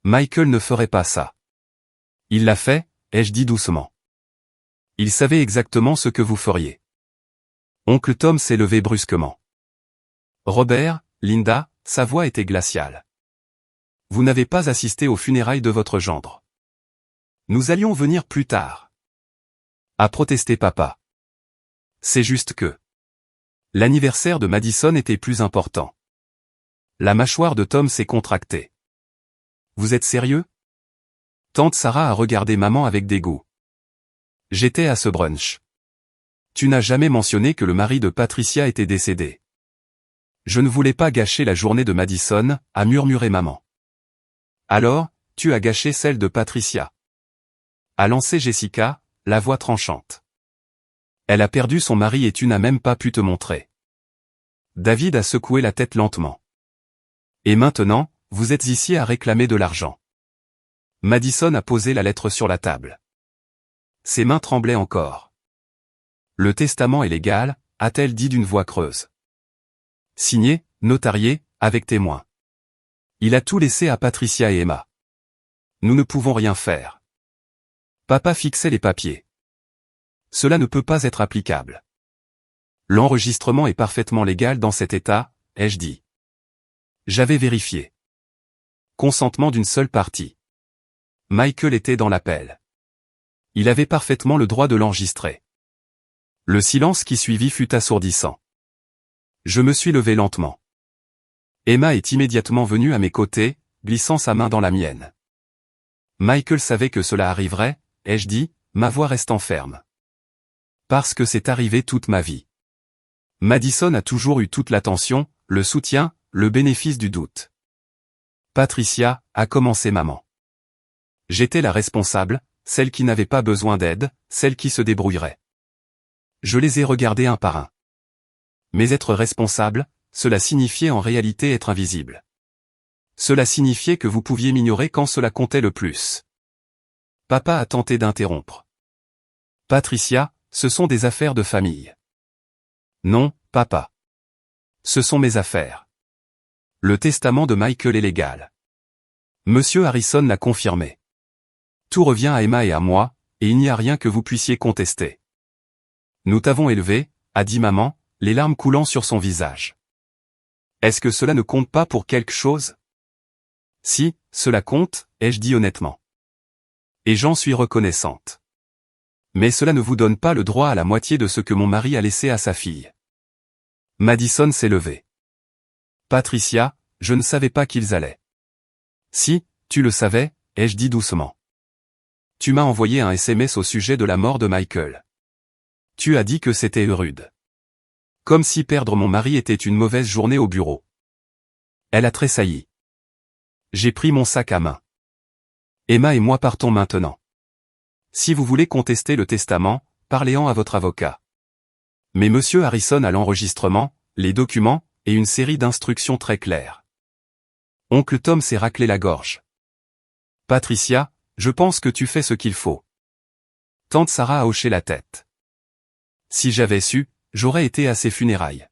Michael ne ferait pas ça. Il l'a fait, ai-je dit doucement. Il savait exactement ce que vous feriez. Oncle Tom s'est levé brusquement. Robert, Linda, sa voix était glaciale. Vous n'avez pas assisté aux funérailles de votre gendre. Nous allions venir plus tard. A protesté papa. C'est juste que l'anniversaire de Madison était plus important. La mâchoire de Tom s'est contractée. Vous êtes sérieux? Tante Sarah a regardé maman avec dégoût. J'étais à ce brunch. Tu n'as jamais mentionné que le mari de Patricia était décédé. Je ne voulais pas gâcher la journée de Madison, a murmuré maman. Alors, tu as gâché celle de Patricia. A lancé Jessica, la voix tranchante. Elle a perdu son mari et tu n'as même pas pu te montrer. David a secoué la tête lentement. Et maintenant, vous êtes ici à réclamer de l'argent. Madison a posé la lettre sur la table. Ses mains tremblaient encore. Le testament est légal, a-t-elle dit d'une voix creuse. Signé, notarié, avec témoin. Il a tout laissé à Patricia et Emma. Nous ne pouvons rien faire. Papa fixait les papiers. Cela ne peut pas être applicable. L'enregistrement est parfaitement légal dans cet état, ai-je dit. J'avais vérifié. Consentement d'une seule partie. Michael était dans l'appel. Il avait parfaitement le droit de l'enregistrer. Le silence qui suivit fut assourdissant. Je me suis levé lentement. Emma est immédiatement venue à mes côtés, glissant sa main dans la mienne. Michael savait que cela arriverait, ai-je dit, ma voix restant ferme. Parce que c'est arrivé toute ma vie. Madison a toujours eu toute l'attention, le soutien, le bénéfice du doute. Patricia, a commencé maman. J'étais la responsable, celle qui n'avait pas besoin d'aide, celle qui se débrouillerait. Je les ai regardés un par un. Mais être responsable, cela signifiait en réalité être invisible. Cela signifiait que vous pouviez m'ignorer quand cela comptait le plus. Papa a tenté d'interrompre. Patricia, ce sont des affaires de famille. Non, papa. Ce sont mes affaires. Le testament de Michael est légal. Monsieur Harrison l'a confirmé. Tout revient à Emma et à moi, et il n'y a rien que vous puissiez contester. Nous t'avons élevé, a dit maman, les larmes coulant sur son visage. Est-ce que cela ne compte pas pour quelque chose? Si, cela compte, ai-je dit honnêtement. Et j'en suis reconnaissante. Mais cela ne vous donne pas le droit à la moitié de ce que mon mari a laissé à sa fille. Madison s'est levée. Patricia, je ne savais pas qu'ils allaient. Si, tu le savais, ai-je dit doucement. Tu m'as envoyé un SMS au sujet de la mort de Michael. Tu as dit que c'était rude. Comme si perdre mon mari était une mauvaise journée au bureau. Elle a tressailli. J'ai pris mon sac à main. Emma et moi partons maintenant. Si vous voulez contester le testament, parlez-en à votre avocat. Mais monsieur Harrison a l'enregistrement, les documents, et une série d'instructions très claires. Oncle Tom s'est raclé la gorge. Patricia, je pense que tu fais ce qu'il faut. Tante Sarah a hoché la tête. Si j'avais su, j'aurais été à ses funérailles.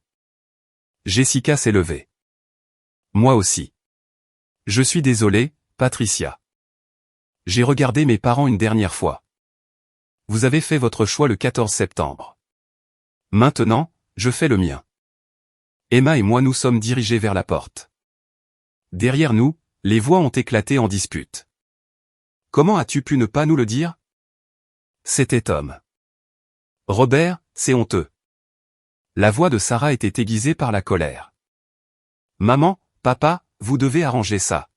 Jessica s'est levée. Moi aussi. Je suis désolé, Patricia. J'ai regardé mes parents une dernière fois. Vous avez fait votre choix le 14 septembre. Maintenant, je fais le mien. Emma et moi nous sommes dirigés vers la porte. Derrière nous, les voix ont éclaté en dispute. Comment as-tu pu ne pas nous le dire? C'était Tom. Robert, c'est honteux. La voix de Sarah était aiguisée par la colère. Maman, papa, vous devez arranger ça.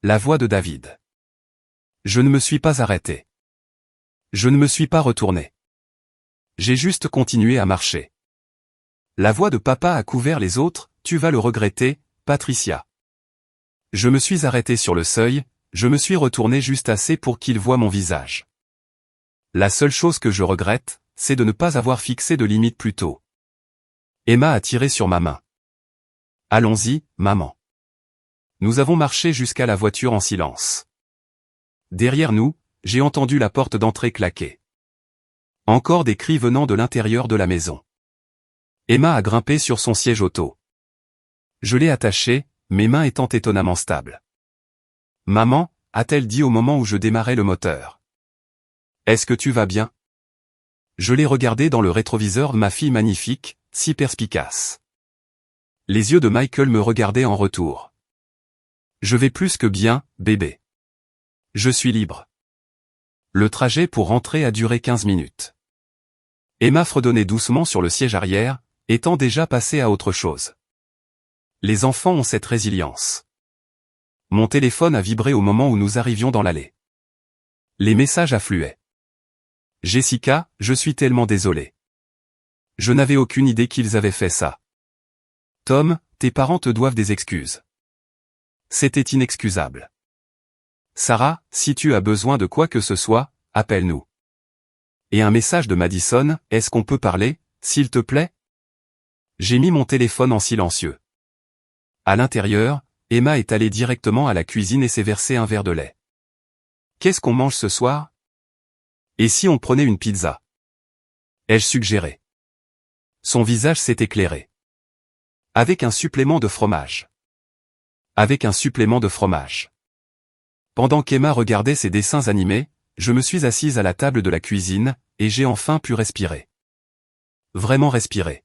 La voix de David. Je ne me suis pas arrêté. Je ne me suis pas retourné. J'ai juste continué à marcher. La voix de papa a couvert les autres, tu vas le regretter, Patricia. Je me suis arrêté sur le seuil, je me suis retourné juste assez pour qu'il voie mon visage. La seule chose que je regrette, c'est de ne pas avoir fixé de limite plus tôt. Emma a tiré sur ma main. Allons-y, maman. Nous avons marché jusqu'à la voiture en silence. Derrière nous, j'ai entendu la porte d'entrée claquer. Encore des cris venant de l'intérieur de la maison. Emma a grimpé sur son siège auto. Je l'ai attachée, mes mains étant étonnamment stables. Maman, a-t-elle dit au moment où je démarrais le moteur. Est-ce que tu vas bien? Je l'ai regardée dans le rétroviseur de ma fille magnifique, si perspicace. Les yeux de Michael me regardaient en retour. Je vais plus que bien, bébé. Je suis libre. Le trajet pour rentrer a duré 15 minutes. Emma fredonnait doucement sur le siège arrière, étant déjà passée à autre chose. Les enfants ont cette résilience. Mon téléphone a vibré au moment où nous arrivions dans l'allée. Les messages affluaient. Jessica, je suis tellement désolé. Je n'avais aucune idée qu'ils avaient fait ça. Tom, tes parents te doivent des excuses. C'était inexcusable. Sarah, si tu as besoin de quoi que ce soit, appelle-nous. Et un message de Madison, est-ce qu'on peut parler, s'il te plaît? J'ai mis mon téléphone en silencieux. À l'intérieur, Emma est allée directement à la cuisine et s'est versé un verre de lait. Qu'est-ce qu'on mange ce soir? Et si on prenait une pizza? Ai-je suggéré. Son visage s'est éclairé. Avec un supplément de fromage. Avec un supplément de fromage. Pendant qu'Emma regardait ses dessins animés, je me suis assise à la table de la cuisine, et j'ai enfin pu respirer. Vraiment respirer.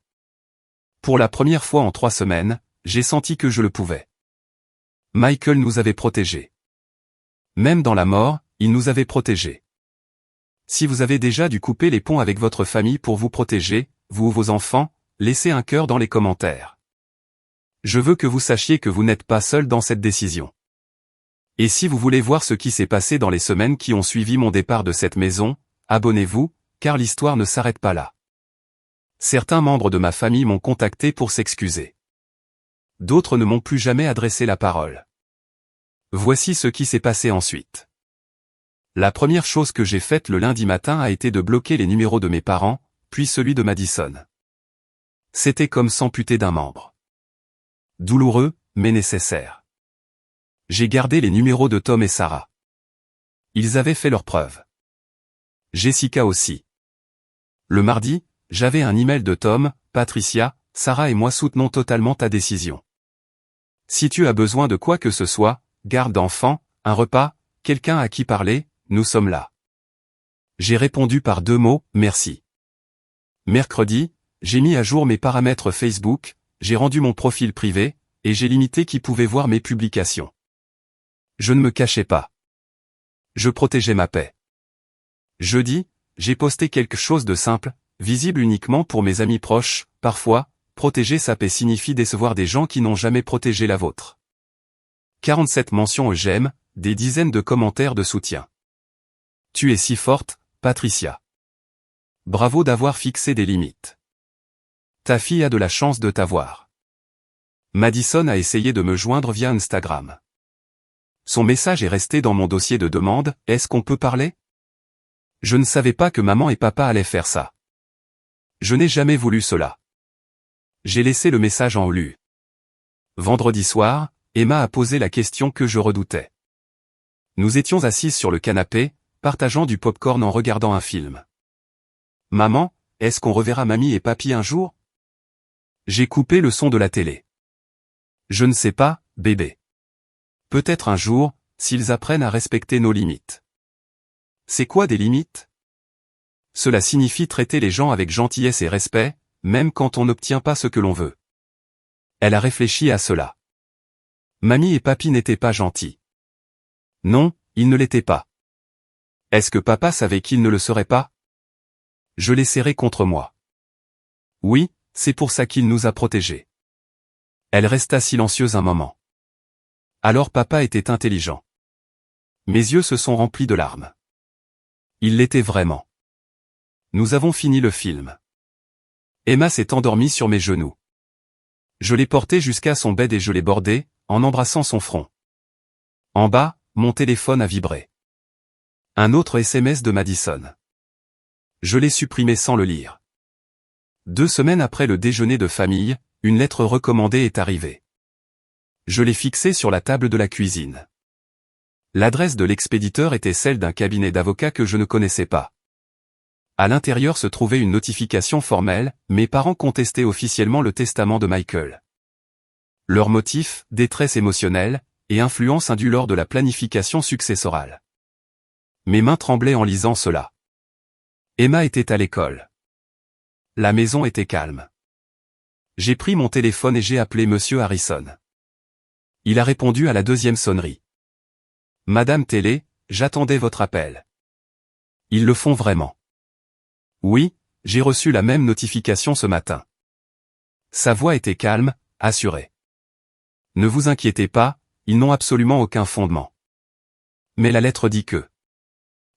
Pour la première fois en 3 semaines, j'ai senti que je le pouvais. Michael nous avait protégés. Même dans la mort, il nous avait protégés. Si vous avez déjà dû couper les ponts avec votre famille pour vous protéger, vous ou vos enfants, laissez un cœur dans les commentaires. Je veux que vous sachiez que vous n'êtes pas seul dans cette décision. Et si vous voulez voir ce qui s'est passé dans les semaines qui ont suivi mon départ de cette maison, abonnez-vous, car l'histoire ne s'arrête pas là. Certains membres de ma famille m'ont contacté pour s'excuser. D'autres ne m'ont plus jamais adressé la parole. Voici ce qui s'est passé ensuite. La première chose que j'ai faite le lundi matin a été de bloquer les numéros de mes parents, puis celui de Madison. C'était comme s'amputer d'un membre. Douloureux, mais nécessaire. J'ai gardé les numéros de Tom et Sarah. Ils avaient fait leurs preuves. Jessica aussi. Le mardi, j'avais un email de Tom, Patricia, Sarah et moi soutenons totalement ta décision. Si tu as besoin de quoi que ce soit, garde d'enfants, un repas, quelqu'un à qui parler, nous sommes là. J'ai répondu par 2 mots, merci. Mercredi, j'ai mis à jour mes paramètres Facebook, j'ai rendu mon profil privé, et j'ai limité qui pouvait voir mes publications. Je ne me cachais pas. Je protégeais ma paix. Jeudi, j'ai posté quelque chose de simple, visible uniquement pour mes amis proches, parfois, protéger sa paix signifie décevoir des gens qui n'ont jamais protégé la vôtre. 47 mentions j'aime, des dizaines de commentaires de soutien. Tu es si forte, Patricia. Bravo d'avoir fixé des limites. Ta fille a de la chance de t'avoir. Madison a essayé de me joindre via Instagram. Son message est resté dans mon dossier de demande, est-ce qu'on peut parler? Je ne savais pas que maman et papa allaient faire ça. Je n'ai jamais voulu cela. J'ai laissé le message en lu. Vendredi soir, Emma a posé la question que je redoutais. Nous étions assises sur le canapé, partageant du popcorn en regardant un film. Maman, est-ce qu'on reverra mamie et papy un jour? J'ai coupé le son de la télé. Je ne sais pas, bébé. Peut-être un jour, s'ils apprennent à respecter nos limites. C'est quoi des limites? Cela signifie traiter les gens avec gentillesse et respect, même quand on n'obtient pas ce que l'on veut. Elle a réfléchi à cela. Mamie et papy n'étaient pas gentils. Non, ils ne l'étaient pas. Est-ce que papa savait qu'il ne le serait pas? Je l'ai serré contre moi. Oui, c'est pour ça qu'il nous a protégés. Elle resta silencieuse un moment. Alors papa était intelligent. Mes yeux se sont remplis de larmes. Il l'était vraiment. Nous avons fini le film. Emma s'est endormie sur mes genoux. Je l'ai portée jusqu'à son bed et je l'ai bordée, en embrassant son front. En bas, mon téléphone a vibré. Un autre SMS de Madison. Je l'ai supprimé sans le lire. 2 semaines après le déjeuner de famille, une lettre recommandée est arrivée. Je l'ai fixée sur la table de la cuisine. L'adresse de l'expéditeur était celle d'un cabinet d'avocats que je ne connaissais pas. À l'intérieur se trouvait une notification formelle, mes parents contestaient officiellement le testament de Michael. Leur motif, détresse émotionnelle, et influence indue lors de la planification successorale. Mes mains tremblaient en lisant cela. Emma était à l'école. La maison était calme. J'ai pris mon téléphone et j'ai appelé Monsieur Harrison. Il a répondu à la 2e sonnerie. Madame Télé, j'attendais votre appel. Ils le font vraiment. Oui, j'ai reçu la même notification ce matin. Sa voix était calme, assurée. Ne vous inquiétez pas, ils n'ont absolument aucun fondement. Mais la lettre dit que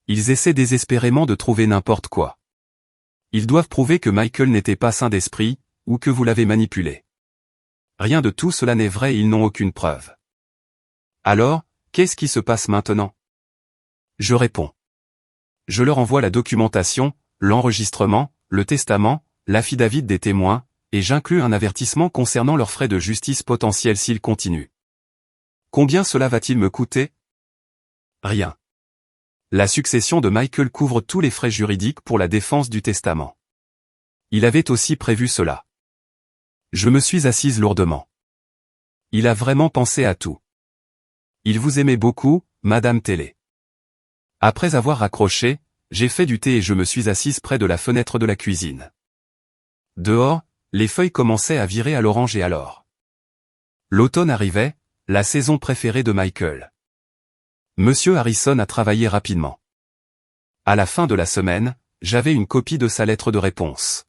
ils essaient désespérément de trouver n'importe quoi. Ils doivent prouver que Michael n'était pas sain d'esprit, ou que vous l'avez manipulé. Rien de tout cela n'est vrai et ils n'ont aucune preuve. Alors, qu'est-ce qui se passe maintenant? Je réponds. Je leur envoie la documentation, l'enregistrement, le testament, l'affidavit des témoins, et j'inclus un avertissement concernant leurs frais de justice potentiels s'ils continuent. Combien cela va-t-il me coûter? Rien. La succession de Michael couvre tous les frais juridiques pour la défense du testament. Il avait aussi prévu cela. Je me suis assise lourdement. Il a vraiment pensé à tout. Il vous aimait beaucoup, Madame Télé. Après avoir raccroché, j'ai fait du thé et je me suis assise près de la fenêtre de la cuisine. Dehors, les feuilles commençaient à virer à l'orange et à l'or. L'automne arrivait, la saison préférée de Michael. Monsieur Harrison a travaillé rapidement. À la fin de la semaine, j'avais une copie de sa lettre de réponse.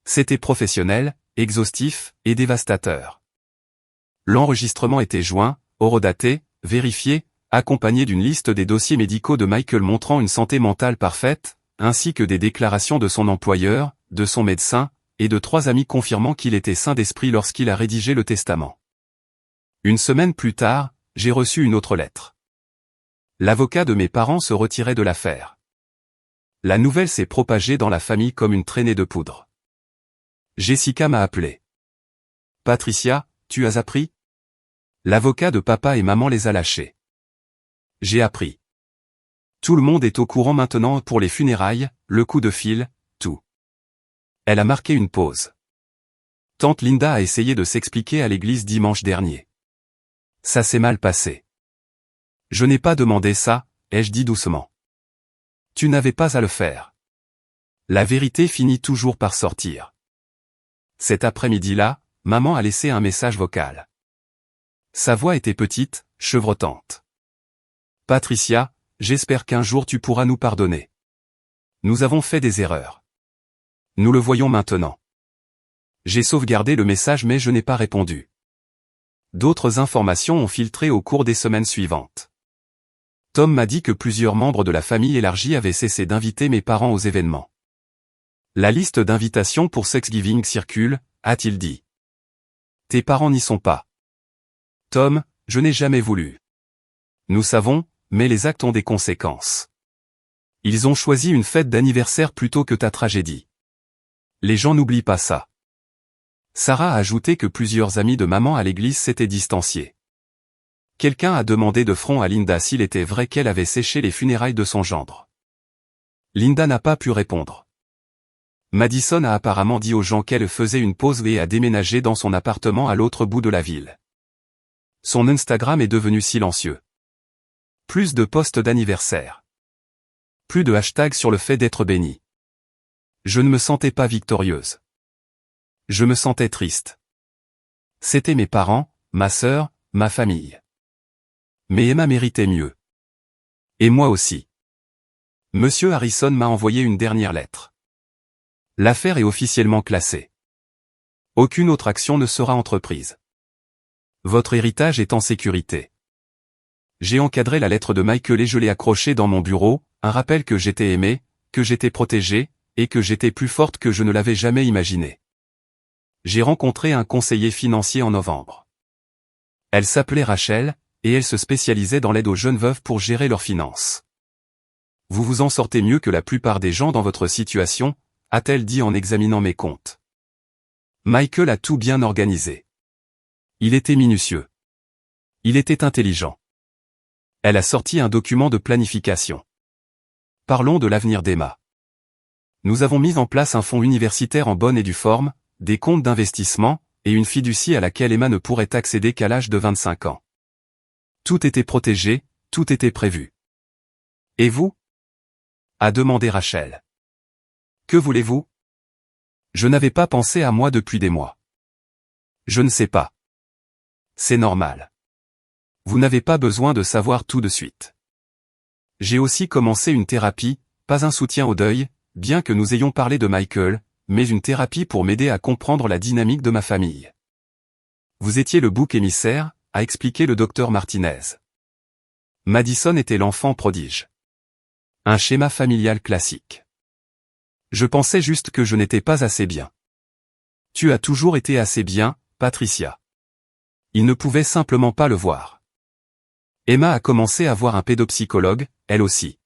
C'était professionnel, exhaustif et dévastateur. L'enregistrement était joint, horodaté, vérifié, accompagné d'une liste des dossiers médicaux de Michael montrant une santé mentale parfaite, ainsi que des déclarations de son employeur, de son médecin, et de 3 amis confirmant qu'il était sain d'esprit lorsqu'il a rédigé le testament. Une semaine plus tard, j'ai reçu une autre lettre. L'avocat de mes parents se retirait de l'affaire. La nouvelle s'est propagée dans la famille comme une traînée de poudre. Jessica m'a appelé. Patricia, tu as appris? L'avocat de papa et maman les a lâchés. J'ai appris. Tout le monde est au courant maintenant pour les funérailles, le coup de fil, tout. Elle a marqué une pause. Tante Linda a essayé de s'expliquer à l'église dimanche dernier. Ça s'est mal passé. Je n'ai pas demandé ça, ai-je dit doucement. Tu n'avais pas à le faire. La vérité finit toujours par sortir. Cet après-midi-là, maman a laissé un message vocal. Sa voix était petite, chevrotante. Patricia, j'espère qu'un jour tu pourras nous pardonner. Nous avons fait des erreurs. Nous le voyons maintenant. J'ai sauvegardé le message mais je n'ai pas répondu. D'autres informations ont filtré au cours des semaines suivantes. Tom m'a dit que plusieurs membres de la famille élargie avaient cessé d'inviter mes parents aux événements. La liste d'invitations pour Thanksgiving circule, a-t-il dit. Tes parents n'y sont pas. Tom, je n'ai jamais voulu. Nous savons, mais les actes ont des conséquences. Ils ont choisi une fête d'anniversaire plutôt que ta tragédie. Les gens n'oublient pas ça. Sarah a ajouté que plusieurs amis de maman à l'église s'étaient distanciés. Quelqu'un a demandé de front à Linda s'il était vrai qu'elle avait séché les funérailles de son gendre. Linda n'a pas pu répondre. Madison a apparemment dit aux gens qu'elle faisait une pause et a déménagé dans son appartement à l'autre bout de la ville. Son Instagram est devenu silencieux. Plus de posts d'anniversaire. Plus de hashtags sur le fait d'être béni. Je ne me sentais pas victorieuse. Je me sentais triste. C'étaient mes parents, ma sœur, ma famille. Mais Emma méritait mieux. Et moi aussi. Monsieur Harrison m'a envoyé une dernière lettre. L'affaire est officiellement classée. Aucune autre action ne sera entreprise. Votre héritage est en sécurité. J'ai encadré la lettre de Michael et je l'ai accrochée dans mon bureau, un rappel que j'étais aimée, que j'étais protégée, et que j'étais plus forte que je ne l'avais jamais imaginé. J'ai rencontré un conseiller financier en novembre. Elle s'appelait Rachel, et elle se spécialisait dans l'aide aux jeunes veuves pour gérer leurs finances. Vous vous en sortez mieux que la plupart des gens dans votre situation, a-t-elle dit en examinant mes comptes. Michael a tout bien organisé. Il était minutieux. Il était intelligent. Elle a sorti un document de planification. Parlons de l'avenir d'Emma. Nous avons mis en place un fonds universitaire en bonne et due forme, des comptes d'investissement, et une fiducie à laquelle Emma ne pourrait accéder qu'à l'âge de 25 ans. Tout était protégé, tout était prévu. Et vous? A demandé Rachel. Que voulez-vous? Je n'avais pas pensé à moi depuis des mois. Je ne sais pas. C'est normal. Vous n'avez pas besoin de savoir tout de suite. J'ai aussi commencé une thérapie, pas un soutien au deuil, bien que nous ayons parlé de Michael, mais une thérapie pour m'aider à comprendre la dynamique de ma famille. Vous étiez le bouc émissaire, a expliqué le docteur Martinez. Madison était l'enfant prodige. Un schéma familial classique. Je pensais juste que je n'étais pas assez bien. Tu as toujours été assez bien, Patricia. Il ne pouvait simplement pas le voir. Emma a commencé à voir un pédopsychologue, elle aussi.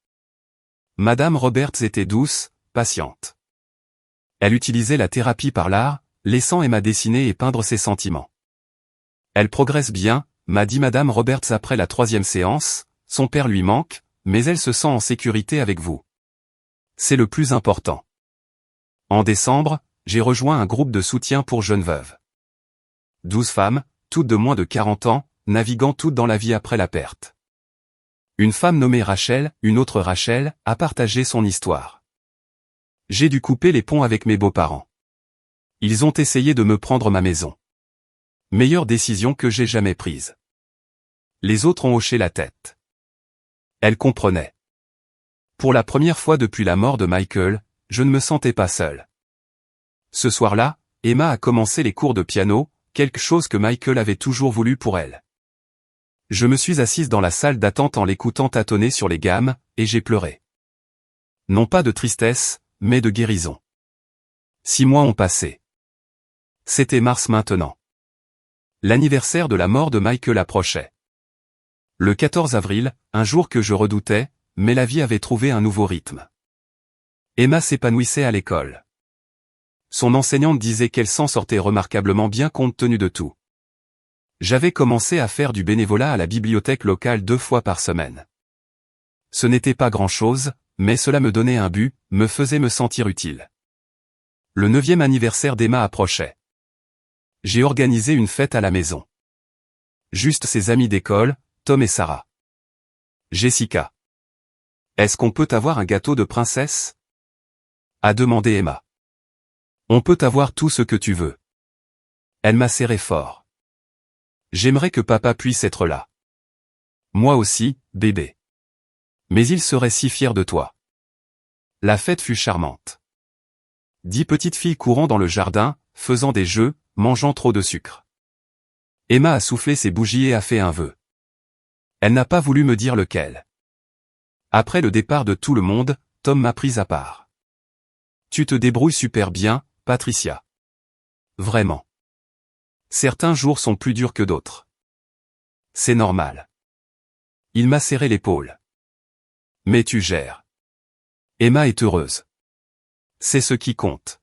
Madame Roberts était douce, patiente. Elle utilisait la thérapie par l'art, laissant Emma dessiner et peindre ses sentiments. Elle progresse bien, m'a dit Madame Roberts après la 3e séance, son père lui manque, mais elle se sent en sécurité avec vous. C'est le plus important. En décembre, j'ai rejoint un groupe de soutien pour jeunes veuves. 12 femmes, toutes de moins de 40 ans, naviguant toutes dans la vie après la perte. Une femme nommée Rachel, une autre Rachel, a partagé son histoire. J'ai dû couper les ponts avec mes beaux-parents. Ils ont essayé de me prendre ma maison. Meilleure décision que j'ai jamais prise. Les autres ont hoché la tête. Elle comprenait. Pour la première fois depuis la mort de Michael, je ne me sentais pas seul. Ce soir-là, Emma a commencé les cours de piano, quelque chose que Michael avait toujours voulu pour elle. Je me suis assise dans la salle d'attente en l'écoutant tâtonner sur les gammes, et j'ai pleuré. Non pas de tristesse, mais de guérison. 6 mois ont passé. C'était mars maintenant. L'anniversaire de la mort de Michael approchait. Le 14 avril, un jour que je redoutais, mais la vie avait trouvé un nouveau rythme. Emma s'épanouissait à l'école. Son enseignante disait qu'elle s'en sortait remarquablement bien compte tenu de tout. J'avais commencé à faire du bénévolat à la bibliothèque locale 2 fois par semaine. Ce n'était pas grand-chose, mais cela me donnait un but, me faisait me sentir utile. Le 9e anniversaire d'Emma approchait. J'ai organisé une fête à la maison. Juste ses amis d'école, Tom et Sarah. Jessica. Est-ce qu'on peut avoir un gâteau de princesse? A demandé Emma. On peut avoir tout ce que tu veux. Elle m'a serré fort. J'aimerais que papa puisse être là. Moi aussi, bébé. Mais il serait si fier de toi. La fête fut charmante. 10 petites filles courant dans le jardin, faisant des jeux, mangeant trop de sucre. Emma a soufflé ses bougies et a fait un vœu. Elle n'a pas voulu me dire lequel. Après le départ de tout le monde, Tom m'a prise à part. Tu te débrouilles super bien, Patricia. Vraiment. Certains jours sont plus durs que d'autres. C'est normal. Il m'a serré l'épaule. Mais tu gères. Emma est heureuse. C'est ce qui compte.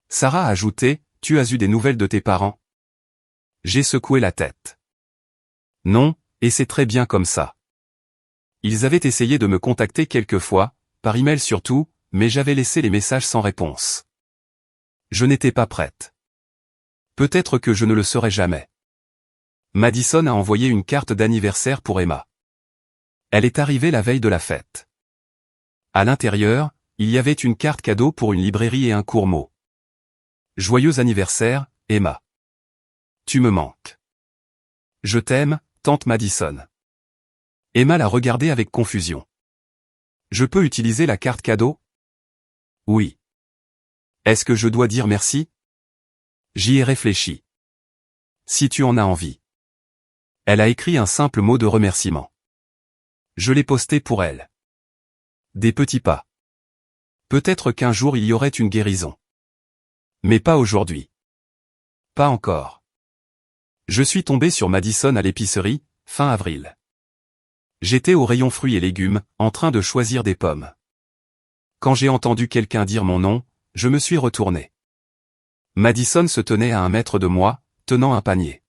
Sarah a ajouté, tu as eu des nouvelles de tes parents? J'ai secoué la tête. Non, et c'est très bien comme ça. Ils avaient essayé de me contacter quelques fois, par email surtout, mais j'avais laissé les messages sans réponse. Je n'étais pas prête. Peut-être que je ne le serai jamais. Madison a envoyé une carte d'anniversaire pour Emma. Elle est arrivée la veille de la fête. À l'intérieur, il y avait une carte cadeau pour une librairie et un court mot. Joyeux anniversaire, Emma. Tu me manques. Je t'aime, tante Madison. Emma l'a regardée avec confusion. Je peux utiliser la carte cadeau? Oui. Est-ce que je dois dire merci? J'y ai réfléchi. Si tu en as envie. Elle a écrit un simple mot de remerciement. Je l'ai posté pour elle. Des petits pas. Peut-être qu'un jour il y aurait une guérison. Mais pas aujourd'hui. Pas encore. Je suis tombé sur Madison à l'épicerie, fin avril. J'étais au rayon fruits et légumes, en train de choisir des pommes. Quand j'ai entendu quelqu'un dire mon nom, je me suis retourné. Madison se tenait à 1 mètre de moi, tenant un panier.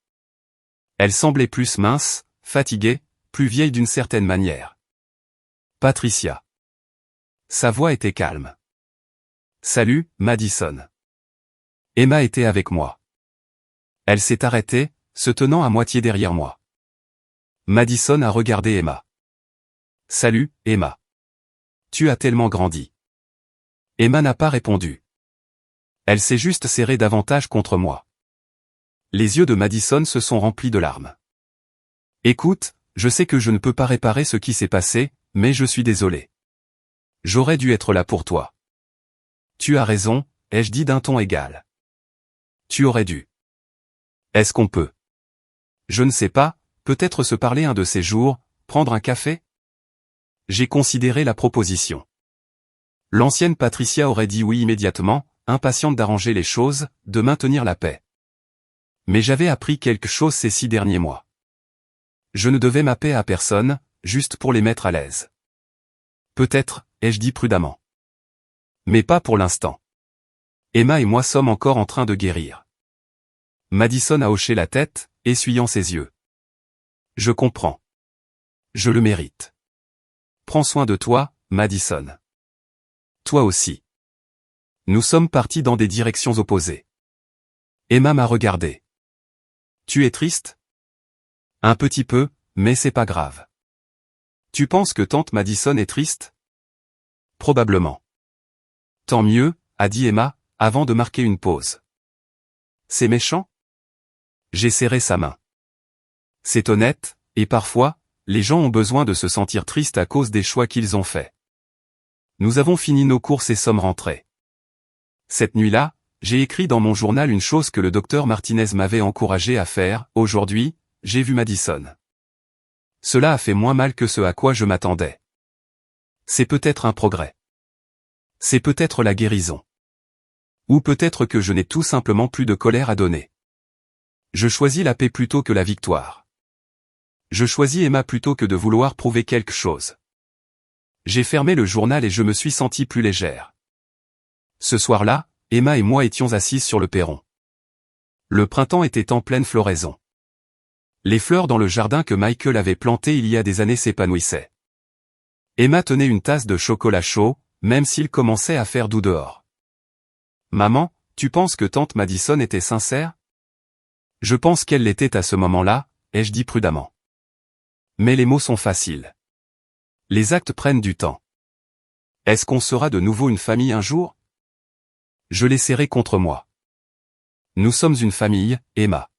Elle semblait plus mince, fatiguée, plus vieille d'une certaine manière. Patricia. Sa voix était calme. Salut, Madison. Emma était avec moi. Elle s'est arrêtée, se tenant à moitié derrière moi. Madison a regardé Emma. Salut, Emma. Tu as tellement grandi. Emma n'a pas répondu. Elle s'est juste serrée davantage contre moi. Les yeux de Madison se sont remplis de larmes. Écoute, je sais que je ne peux pas réparer ce qui s'est passé, mais je suis désolé. J'aurais dû être là pour toi. Tu as raison, ai-je dit d'un ton égal. Tu aurais dû. Est-ce qu'on peut? Je ne sais pas, peut-être se parler un de ces jours, prendre un café? J'ai considéré la proposition. L'ancienne Patricia aurait dit oui immédiatement, impatiente d'arranger les choses, de maintenir la paix. Mais j'avais appris quelque chose ces 6 derniers mois. Je ne devais ma paix à personne, juste pour les mettre à l'aise. Peut-être, ai-je dit prudemment. Mais pas pour l'instant. Emma et moi sommes encore en train de guérir. Madison a hoché la tête, essuyant ses yeux. Je comprends. Je le mérite. Prends soin de toi, Madison. Toi aussi. Nous sommes partis dans des directions opposées. Emma m'a regardé. Tu es triste? Un petit peu, mais c'est pas grave. Tu penses que tante Madison est triste? Probablement. Tant mieux, a dit Emma, avant de marquer une pause. C'est méchant? J'ai serré sa main. C'est honnête, et parfois, les gens ont besoin de se sentir tristes à cause des choix qu'ils ont faits. Nous avons fini nos courses et sommes rentrés. Cette nuit-là, j'ai écrit dans mon journal une chose que le docteur Martinez m'avait encouragé à faire. Aujourd'hui, j'ai vu Madison. Cela a fait moins mal que ce à quoi je m'attendais. C'est peut-être un progrès. C'est peut-être la guérison. Ou peut-être que je n'ai tout simplement plus de colère à donner. Je choisis la paix plutôt que la victoire. Je choisis Emma plutôt que de vouloir prouver quelque chose. J'ai fermé le journal et je me suis sentie plus légère. Ce soir-là, Emma et moi étions assises sur le perron. Le printemps était en pleine floraison. Les fleurs dans le jardin que Michael avait planté il y a des années s'épanouissaient. Emma tenait une tasse de chocolat chaud, même s'il commençait à faire doux dehors. Maman, tu penses que tante Madison était sincère? Je pense qu'elle l'était à ce moment-là, ai-je dit prudemment. Mais les mots sont faciles. Les actes prennent du temps. Est-ce qu'on sera de nouveau une famille un jour? Je l'ai serré contre moi. Nous sommes une famille, Emma.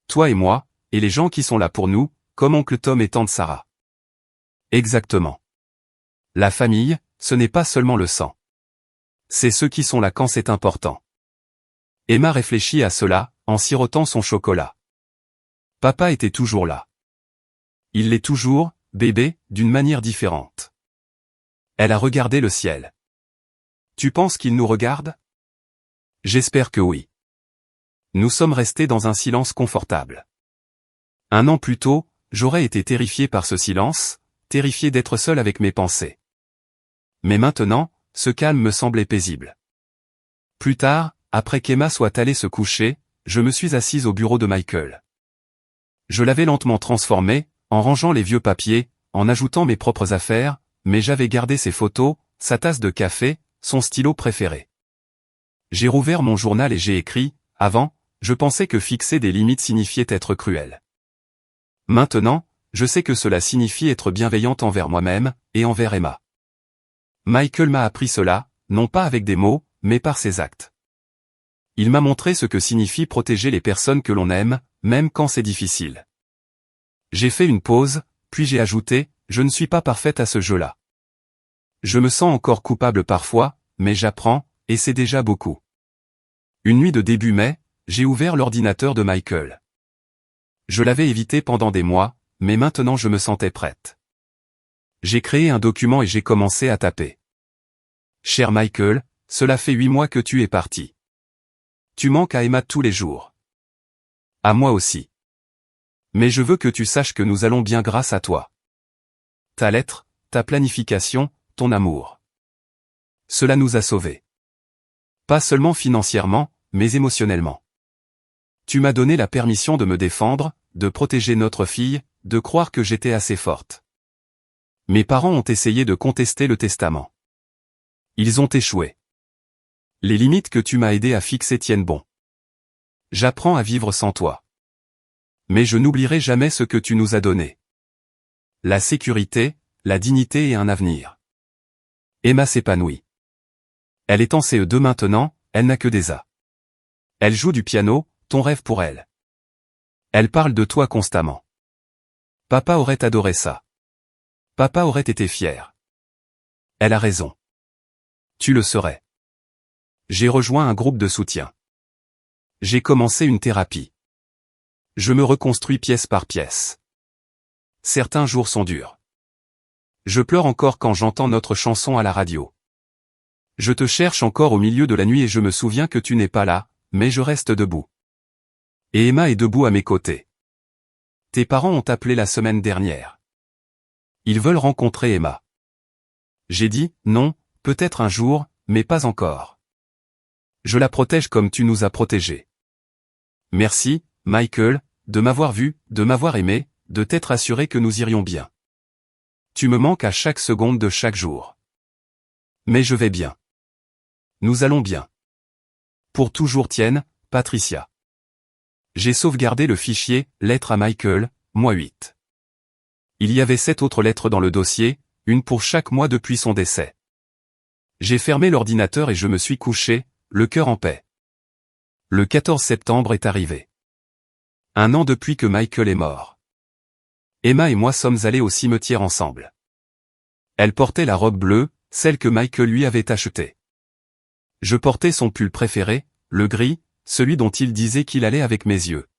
Toi et moi, et les gens qui sont là pour nous, comme oncle Tom et tante Sarah. Exactement. La famille, ce n'est pas seulement le sang. C'est ceux qui sont là quand c'est important. Emma réfléchit à cela, en sirotant son chocolat. Papa était toujours là. Il l'est toujours, bébé, d'une manière différente. Elle a regardé le ciel. Tu penses qu'il nous regarde? J'espère que oui. Nous sommes restés dans un silence confortable. 1 an plus tôt, j'aurais été terrifié par ce silence, terrifié d'être seul avec mes pensées. Mais maintenant, ce calme me semblait paisible. Plus tard, après qu'Emma soit allée se coucher, je me suis assise au bureau de Michael. Je l'avais lentement transformé, en rangeant les vieux papiers, en ajoutant mes propres affaires, mais j'avais gardé ses photos, sa tasse de café, son stylo préféré. J'ai rouvert mon journal et j'ai écrit, avant, je pensais que fixer des limites signifiait être cruel. Maintenant, je sais que cela signifie être bienveillante envers moi-même, et envers Emma. Michael m'a appris cela, non pas avec des mots, mais par ses actes. Il m'a montré ce que signifie protéger les personnes que l'on aime, même quand c'est difficile. J'ai fait une pause, puis j'ai ajouté, je ne suis pas parfaite à ce jeu-là. Je me sens encore coupable parfois, mais j'apprends, et c'est déjà beaucoup. Une nuit de début mai, j'ai ouvert l'ordinateur de Michael. Je l'avais évité pendant des mois, mais maintenant je me sentais prête. J'ai créé un document et j'ai commencé à taper. Cher Michael, cela fait 8 mois que tu es parti. Tu manques à Emma tous les jours. À moi aussi. Mais je veux que tu saches que nous allons bien grâce à toi. Ta lettre, ta planification, ton amour. Cela nous a sauvés. Pas seulement financièrement, mais émotionnellement. Tu m'as donné la permission de me défendre, de protéger notre fille, de croire que j'étais assez forte. Mes parents ont essayé de contester le testament. Ils ont échoué. Les limites que tu m'as aidé à fixer tiennent bon. J'apprends à vivre sans toi. Mais je n'oublierai jamais ce que tu nous as donné. La sécurité, la dignité et un avenir. Emma s'épanouit. Elle est en CE2 maintenant, elle n'a que des A. Elle joue du piano, ton rêve pour elle. Elle parle de toi constamment. Papa aurait adoré ça. Papa aurait été fier. Elle a raison. Tu le serais. J'ai rejoint un groupe de soutien. J'ai commencé une thérapie. Je me reconstruis pièce par pièce. Certains jours sont durs. Je pleure encore quand j'entends notre chanson à la radio. Je te cherche encore au milieu de la nuit et je me souviens que tu n'es pas là, mais je reste debout. Et Emma est debout à mes côtés. Tes parents ont appelé la semaine dernière. Ils veulent rencontrer Emma. J'ai dit, non, peut-être un jour, mais pas encore. Je la protège comme tu nous as protégés. Merci, Michael, de m'avoir vu, de m'avoir aimé, de t'être assuré que nous irions bien. Tu me manques à chaque seconde de chaque jour. Mais je vais bien. Nous allons bien. Pour toujours tienne, Patricia. J'ai sauvegardé le fichier « Lettre à Michael », mois 8. Il y avait 7 autres lettres dans le dossier, une pour chaque mois depuis son décès. J'ai fermé l'ordinateur et je me suis couché, le cœur en paix. Le 14 septembre est arrivé. 1 an depuis que Michael est mort. Emma et moi sommes allés au cimetière ensemble. Elle portait la robe bleue, celle que Michael lui avait achetée. Je portais son pull préféré, le gris, celui dont il disait qu'il allait avec mes yeux.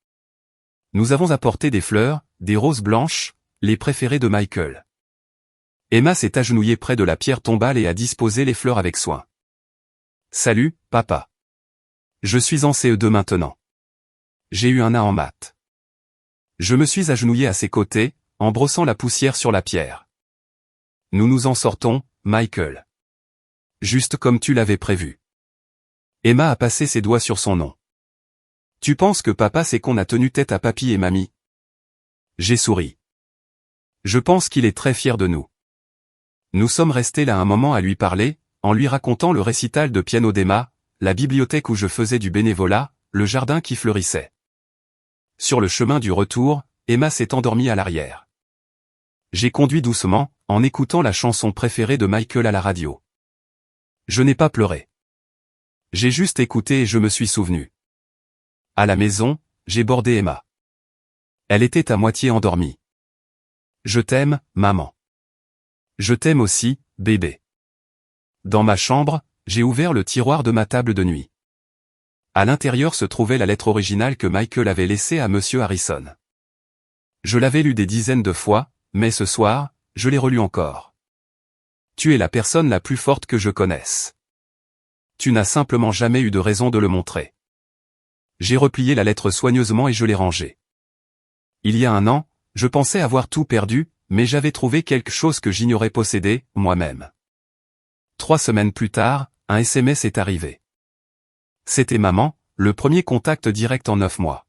Nous avons apporté des fleurs, des roses blanches, les préférées de Michael. Emma s'est agenouillée près de la pierre tombale et a disposé les fleurs avec soin. Salut, papa. Je suis en CE2 maintenant. J'ai eu un A en maths. Je me suis agenouillé à ses côtés, en brossant la poussière sur la pierre. Nous nous en sortons, Michael. Juste comme tu l'avais prévu. Emma a passé ses doigts sur son nom. Tu penses que papa sait qu'on a tenu tête à papy et mamie? J'ai souri. Je pense qu'il est très fier de nous. Nous sommes restés là un moment à lui parler, en lui racontant le récital de piano d'Emma, la bibliothèque où je faisais du bénévolat, le jardin qui fleurissait. Sur le chemin du retour, Emma s'est endormie à l'arrière. J'ai conduit doucement, en écoutant la chanson préférée de Michael à la radio. Je n'ai pas pleuré. J'ai juste écouté et je me suis souvenu. À la maison, j'ai bordé Emma. Elle était à moitié endormie. Je t'aime, maman. Je t'aime aussi, bébé. Dans ma chambre, j'ai ouvert le tiroir de ma table de nuit. À l'intérieur se trouvait la lettre originale que Michael avait laissée à Monsieur Harrison. Je l'avais lue des dizaines de fois, mais ce soir, je l'ai relue encore. Tu es la personne la plus forte que je connaisse. Tu n'as simplement jamais eu de raison de le montrer. J'ai replié la lettre soigneusement et je l'ai rangée. Il y a 1 an, je pensais avoir tout perdu, mais j'avais trouvé quelque chose que j'ignorais posséder, moi-même. 3 semaines plus tard, un SMS est arrivé. C'était maman, le premier contact direct en 9 mois.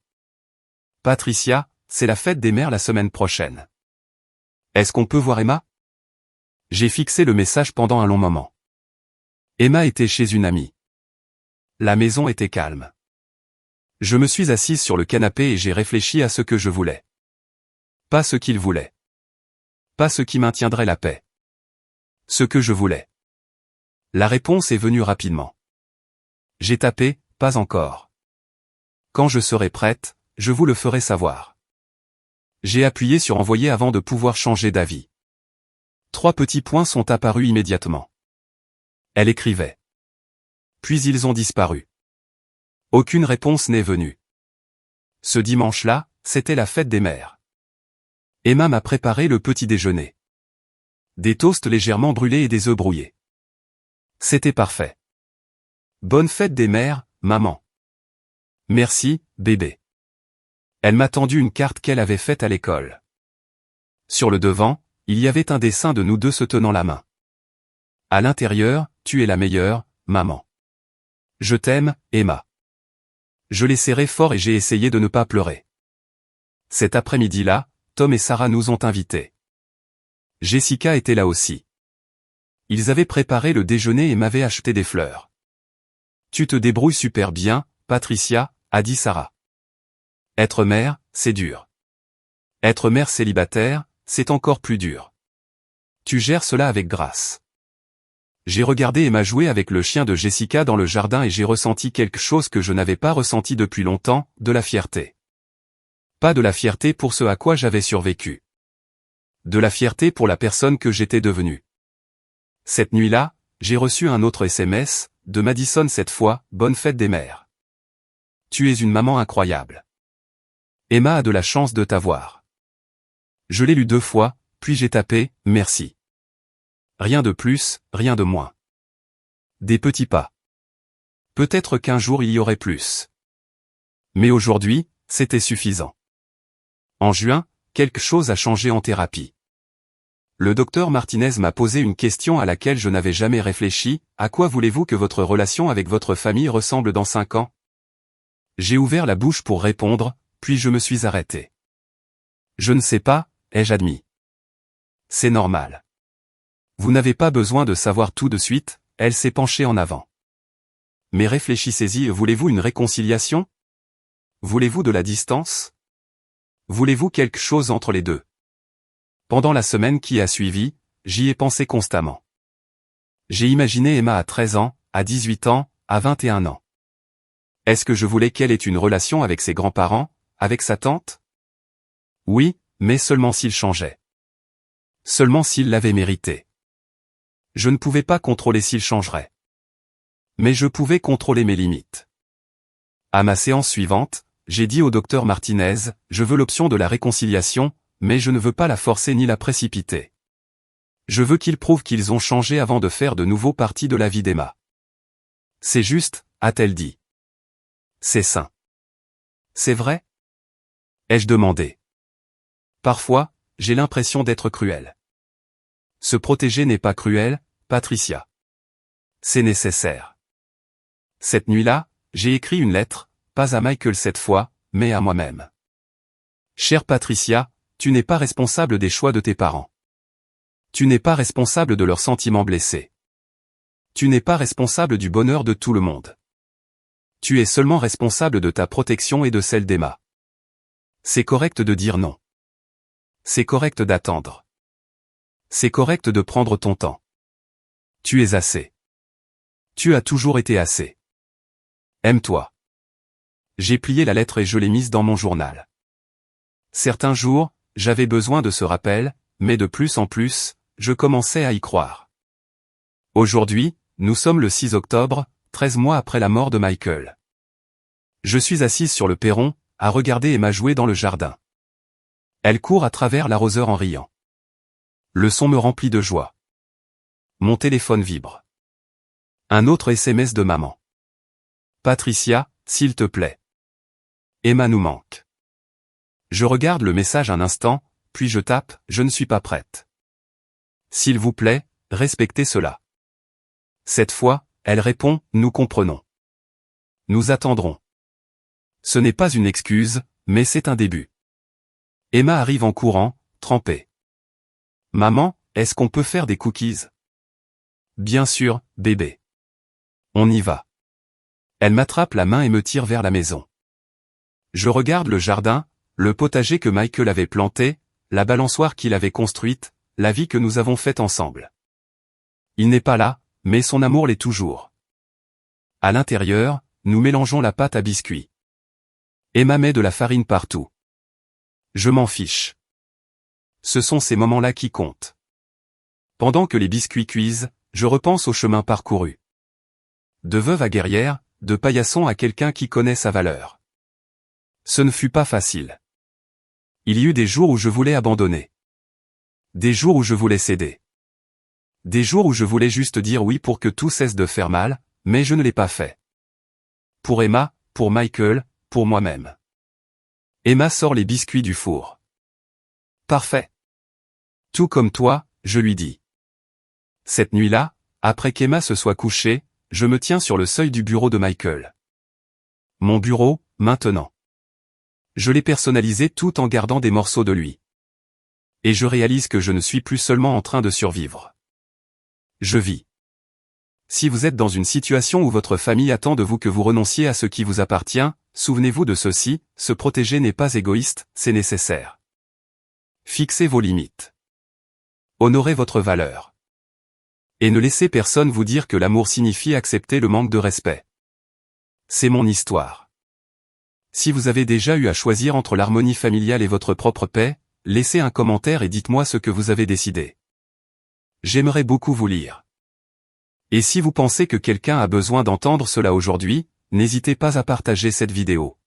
Patricia, c'est la fête des mères la semaine prochaine. Est-ce qu'on peut voir Emma? J'ai fixé le message pendant un long moment. Emma était chez une amie. La maison était calme. Je me suis assise sur le canapé et j'ai réfléchi à ce que je voulais. Pas ce qu'il voulait. Pas ce qui maintiendrait la paix. Ce que je voulais. La réponse est venue rapidement. J'ai tapé, pas encore. Quand je serai prête, je vous le ferai savoir. J'ai appuyé sur envoyer avant de pouvoir changer d'avis. 3 petits points sont apparus immédiatement. Elle écrivait. Puis ils ont disparu. Aucune réponse n'est venue. Ce dimanche-là, c'était la fête des mères. Emma m'a préparé le petit déjeuner. Des toasts légèrement brûlés et des œufs brouillés. C'était parfait. Bonne fête des mères, maman. Merci, bébé. Elle m'a tendu une carte qu'elle avait faite à l'école. Sur le devant, il y avait un dessin de nous deux se tenant la main. À l'intérieur, tu es la meilleure, maman. Je t'aime, Emma. Je l'ai serré fort et j'ai essayé de ne pas pleurer. Cet après-midi-là, Tom et Sarah nous ont invités. Jessica était là aussi. Ils avaient préparé le déjeuner et m'avaient acheté des fleurs. Tu te débrouilles super bien, Patricia, a dit Sarah. Être mère, c'est dur. Être mère célibataire, c'est encore plus dur. Tu gères cela avec grâce. J'ai regardé Emma jouer avec le chien de Jessica dans le jardin et j'ai ressenti quelque chose que je n'avais pas ressenti depuis longtemps, de la fierté. Pas de la fierté pour ce à quoi j'avais survécu. De la fierté pour la personne que j'étais devenue. Cette nuit-là, j'ai reçu un autre SMS, de Madison cette fois, bonne fête des mères. Tu es une maman incroyable. Emma a de la chance de t'avoir. Je l'ai lu 2 fois, puis j'ai tapé, merci. Rien de plus, rien de moins. Des petits pas. Peut-être qu'un jour il y aurait plus. Mais aujourd'hui, c'était suffisant. En juin, quelque chose a changé en thérapie. Le docteur Martinez m'a posé une question à laquelle je n'avais jamais réfléchi, à quoi voulez-vous que votre relation avec votre famille ressemble dans 5 ans? J'ai ouvert la bouche pour répondre, puis je me suis arrêté. Je ne sais pas, ai-je admis. C'est normal. Vous n'avez pas besoin de savoir tout de suite, elle s'est penchée en avant. Mais réfléchissez-y, voulez-vous une réconciliation? Voulez-vous de la distance? Voulez-vous quelque chose entre les deux? Pendant la semaine qui a suivi, j'y ai pensé constamment. J'ai imaginé Emma à 13 ans, à 18 ans, à 21 ans. Est-ce que je voulais qu'elle ait une relation avec ses grands-parents, avec sa tante? Oui, mais seulement s'il changeait. Seulement s'il l'avait mérité. Je ne pouvais pas contrôler s'il changerait. Mais je pouvais contrôler mes limites. À ma séance suivante, j'ai dit au docteur Martinez, je veux l'option de la réconciliation, mais je ne veux pas la forcer ni la précipiter. Je veux qu'ils prouvent qu'ils ont changé avant de faire de nouveau partie de la vie d'Emma. C'est juste, a-t-elle dit. C'est sain. C'est vrai? Ai-je demandé. Parfois, j'ai l'impression d'être cruel. Se protéger n'est pas cruel, Patricia. C'est nécessaire. Cette nuit-là, j'ai écrit une lettre, pas à Michael cette fois, mais à moi-même. Chère Patricia, tu n'es pas responsable des choix de tes parents. Tu n'es pas responsable de leurs sentiments blessés. Tu n'es pas responsable du bonheur de tout le monde. Tu es seulement responsable de ta protection et de celle d'Emma. C'est correct de dire non. C'est correct d'attendre. C'est correct de prendre ton temps. Tu es assez. Tu as toujours été assez. Aime-toi. J'ai plié la lettre et je l'ai mise dans mon journal. Certains jours, j'avais besoin de ce rappel, mais de plus en plus, je commençais à y croire. Aujourd'hui, nous sommes le 6 octobre, 13 mois après la mort de Michael. Je suis assise sur le perron, à regarder Emma jouer dans le jardin. Elle court à travers l'arroseur en riant. Le son me remplit de joie. Mon téléphone vibre. Un autre SMS de maman. Patricia, s'il te plaît. Emma nous manque. Je regarde le message un instant, puis je tape, je ne suis pas prête. S'il vous plaît, respectez cela. Cette fois, elle répond, nous comprenons. Nous attendrons. Ce n'est pas une excuse, mais c'est un début. Emma arrive en courant, trempée. Maman, est-ce qu'on peut faire des cookies? Bien sûr, bébé. On y va. Elle m'attrape la main et me tire vers la maison. Je regarde le jardin, le potager que Michael avait planté, la balançoire qu'il avait construite, la vie que nous avons faite ensemble. Il n'est pas là, mais son amour l'est toujours. À l'intérieur, nous mélangeons la pâte à biscuits. Emma met de la farine partout. Je m'en fiche. Ce sont ces moments-là qui comptent. Pendant que les biscuits cuisent, je repense au chemin parcouru. De veuve à guerrière, de paillasson à quelqu'un qui connaît sa valeur. Ce ne fut pas facile. Il y eut des jours où je voulais abandonner. Des jours où je voulais céder. Des jours où je voulais juste dire oui pour que tout cesse de faire mal, mais je ne l'ai pas fait. Pour Emma, pour Michael, pour moi-même. Emma sort les biscuits du four. Parfait. Tout comme toi, je lui dis. Cette nuit-là, après qu'Emma se soit couchée, Je me tiens sur le seuil du bureau de Michael. Mon bureau, maintenant. Je l'ai personnalisé tout en gardant des morceaux de lui. Et je réalise que je ne suis plus seulement en train de survivre. Je vis. Si vous êtes dans une situation où votre famille attend de vous que vous renonciez à ce qui vous appartient, souvenez-vous de ceci, se protéger n'est pas égoïste, c'est nécessaire. Fixez vos limites. Honorez votre valeur. Et ne laissez personne vous dire que l'amour signifie accepter le manque de respect. C'est mon histoire. Si vous avez déjà eu à choisir entre l'harmonie familiale et votre propre paix, laissez un commentaire et dites-moi ce que vous avez décidé. J'aimerais beaucoup vous lire. Et si vous pensez que quelqu'un a besoin d'entendre cela aujourd'hui, n'hésitez pas à partager cette vidéo.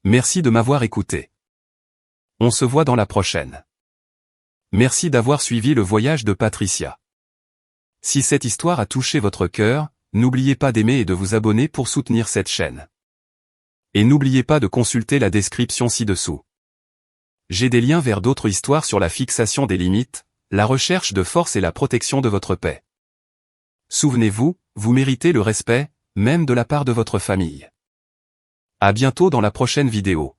Merci de m'avoir écouté. On se voit dans la prochaine. Merci d'avoir suivi le voyage de Patricia. Si cette histoire a touché votre cœur, n'oubliez pas d'aimer et de vous abonner pour soutenir cette chaîne. Et n'oubliez pas de consulter la description ci-dessous. J'ai des liens vers d'autres histoires sur la fixation des limites, la recherche de force et la protection de votre paix. Souvenez-vous, vous méritez le respect, même de la part de votre famille. À bientôt dans la prochaine vidéo.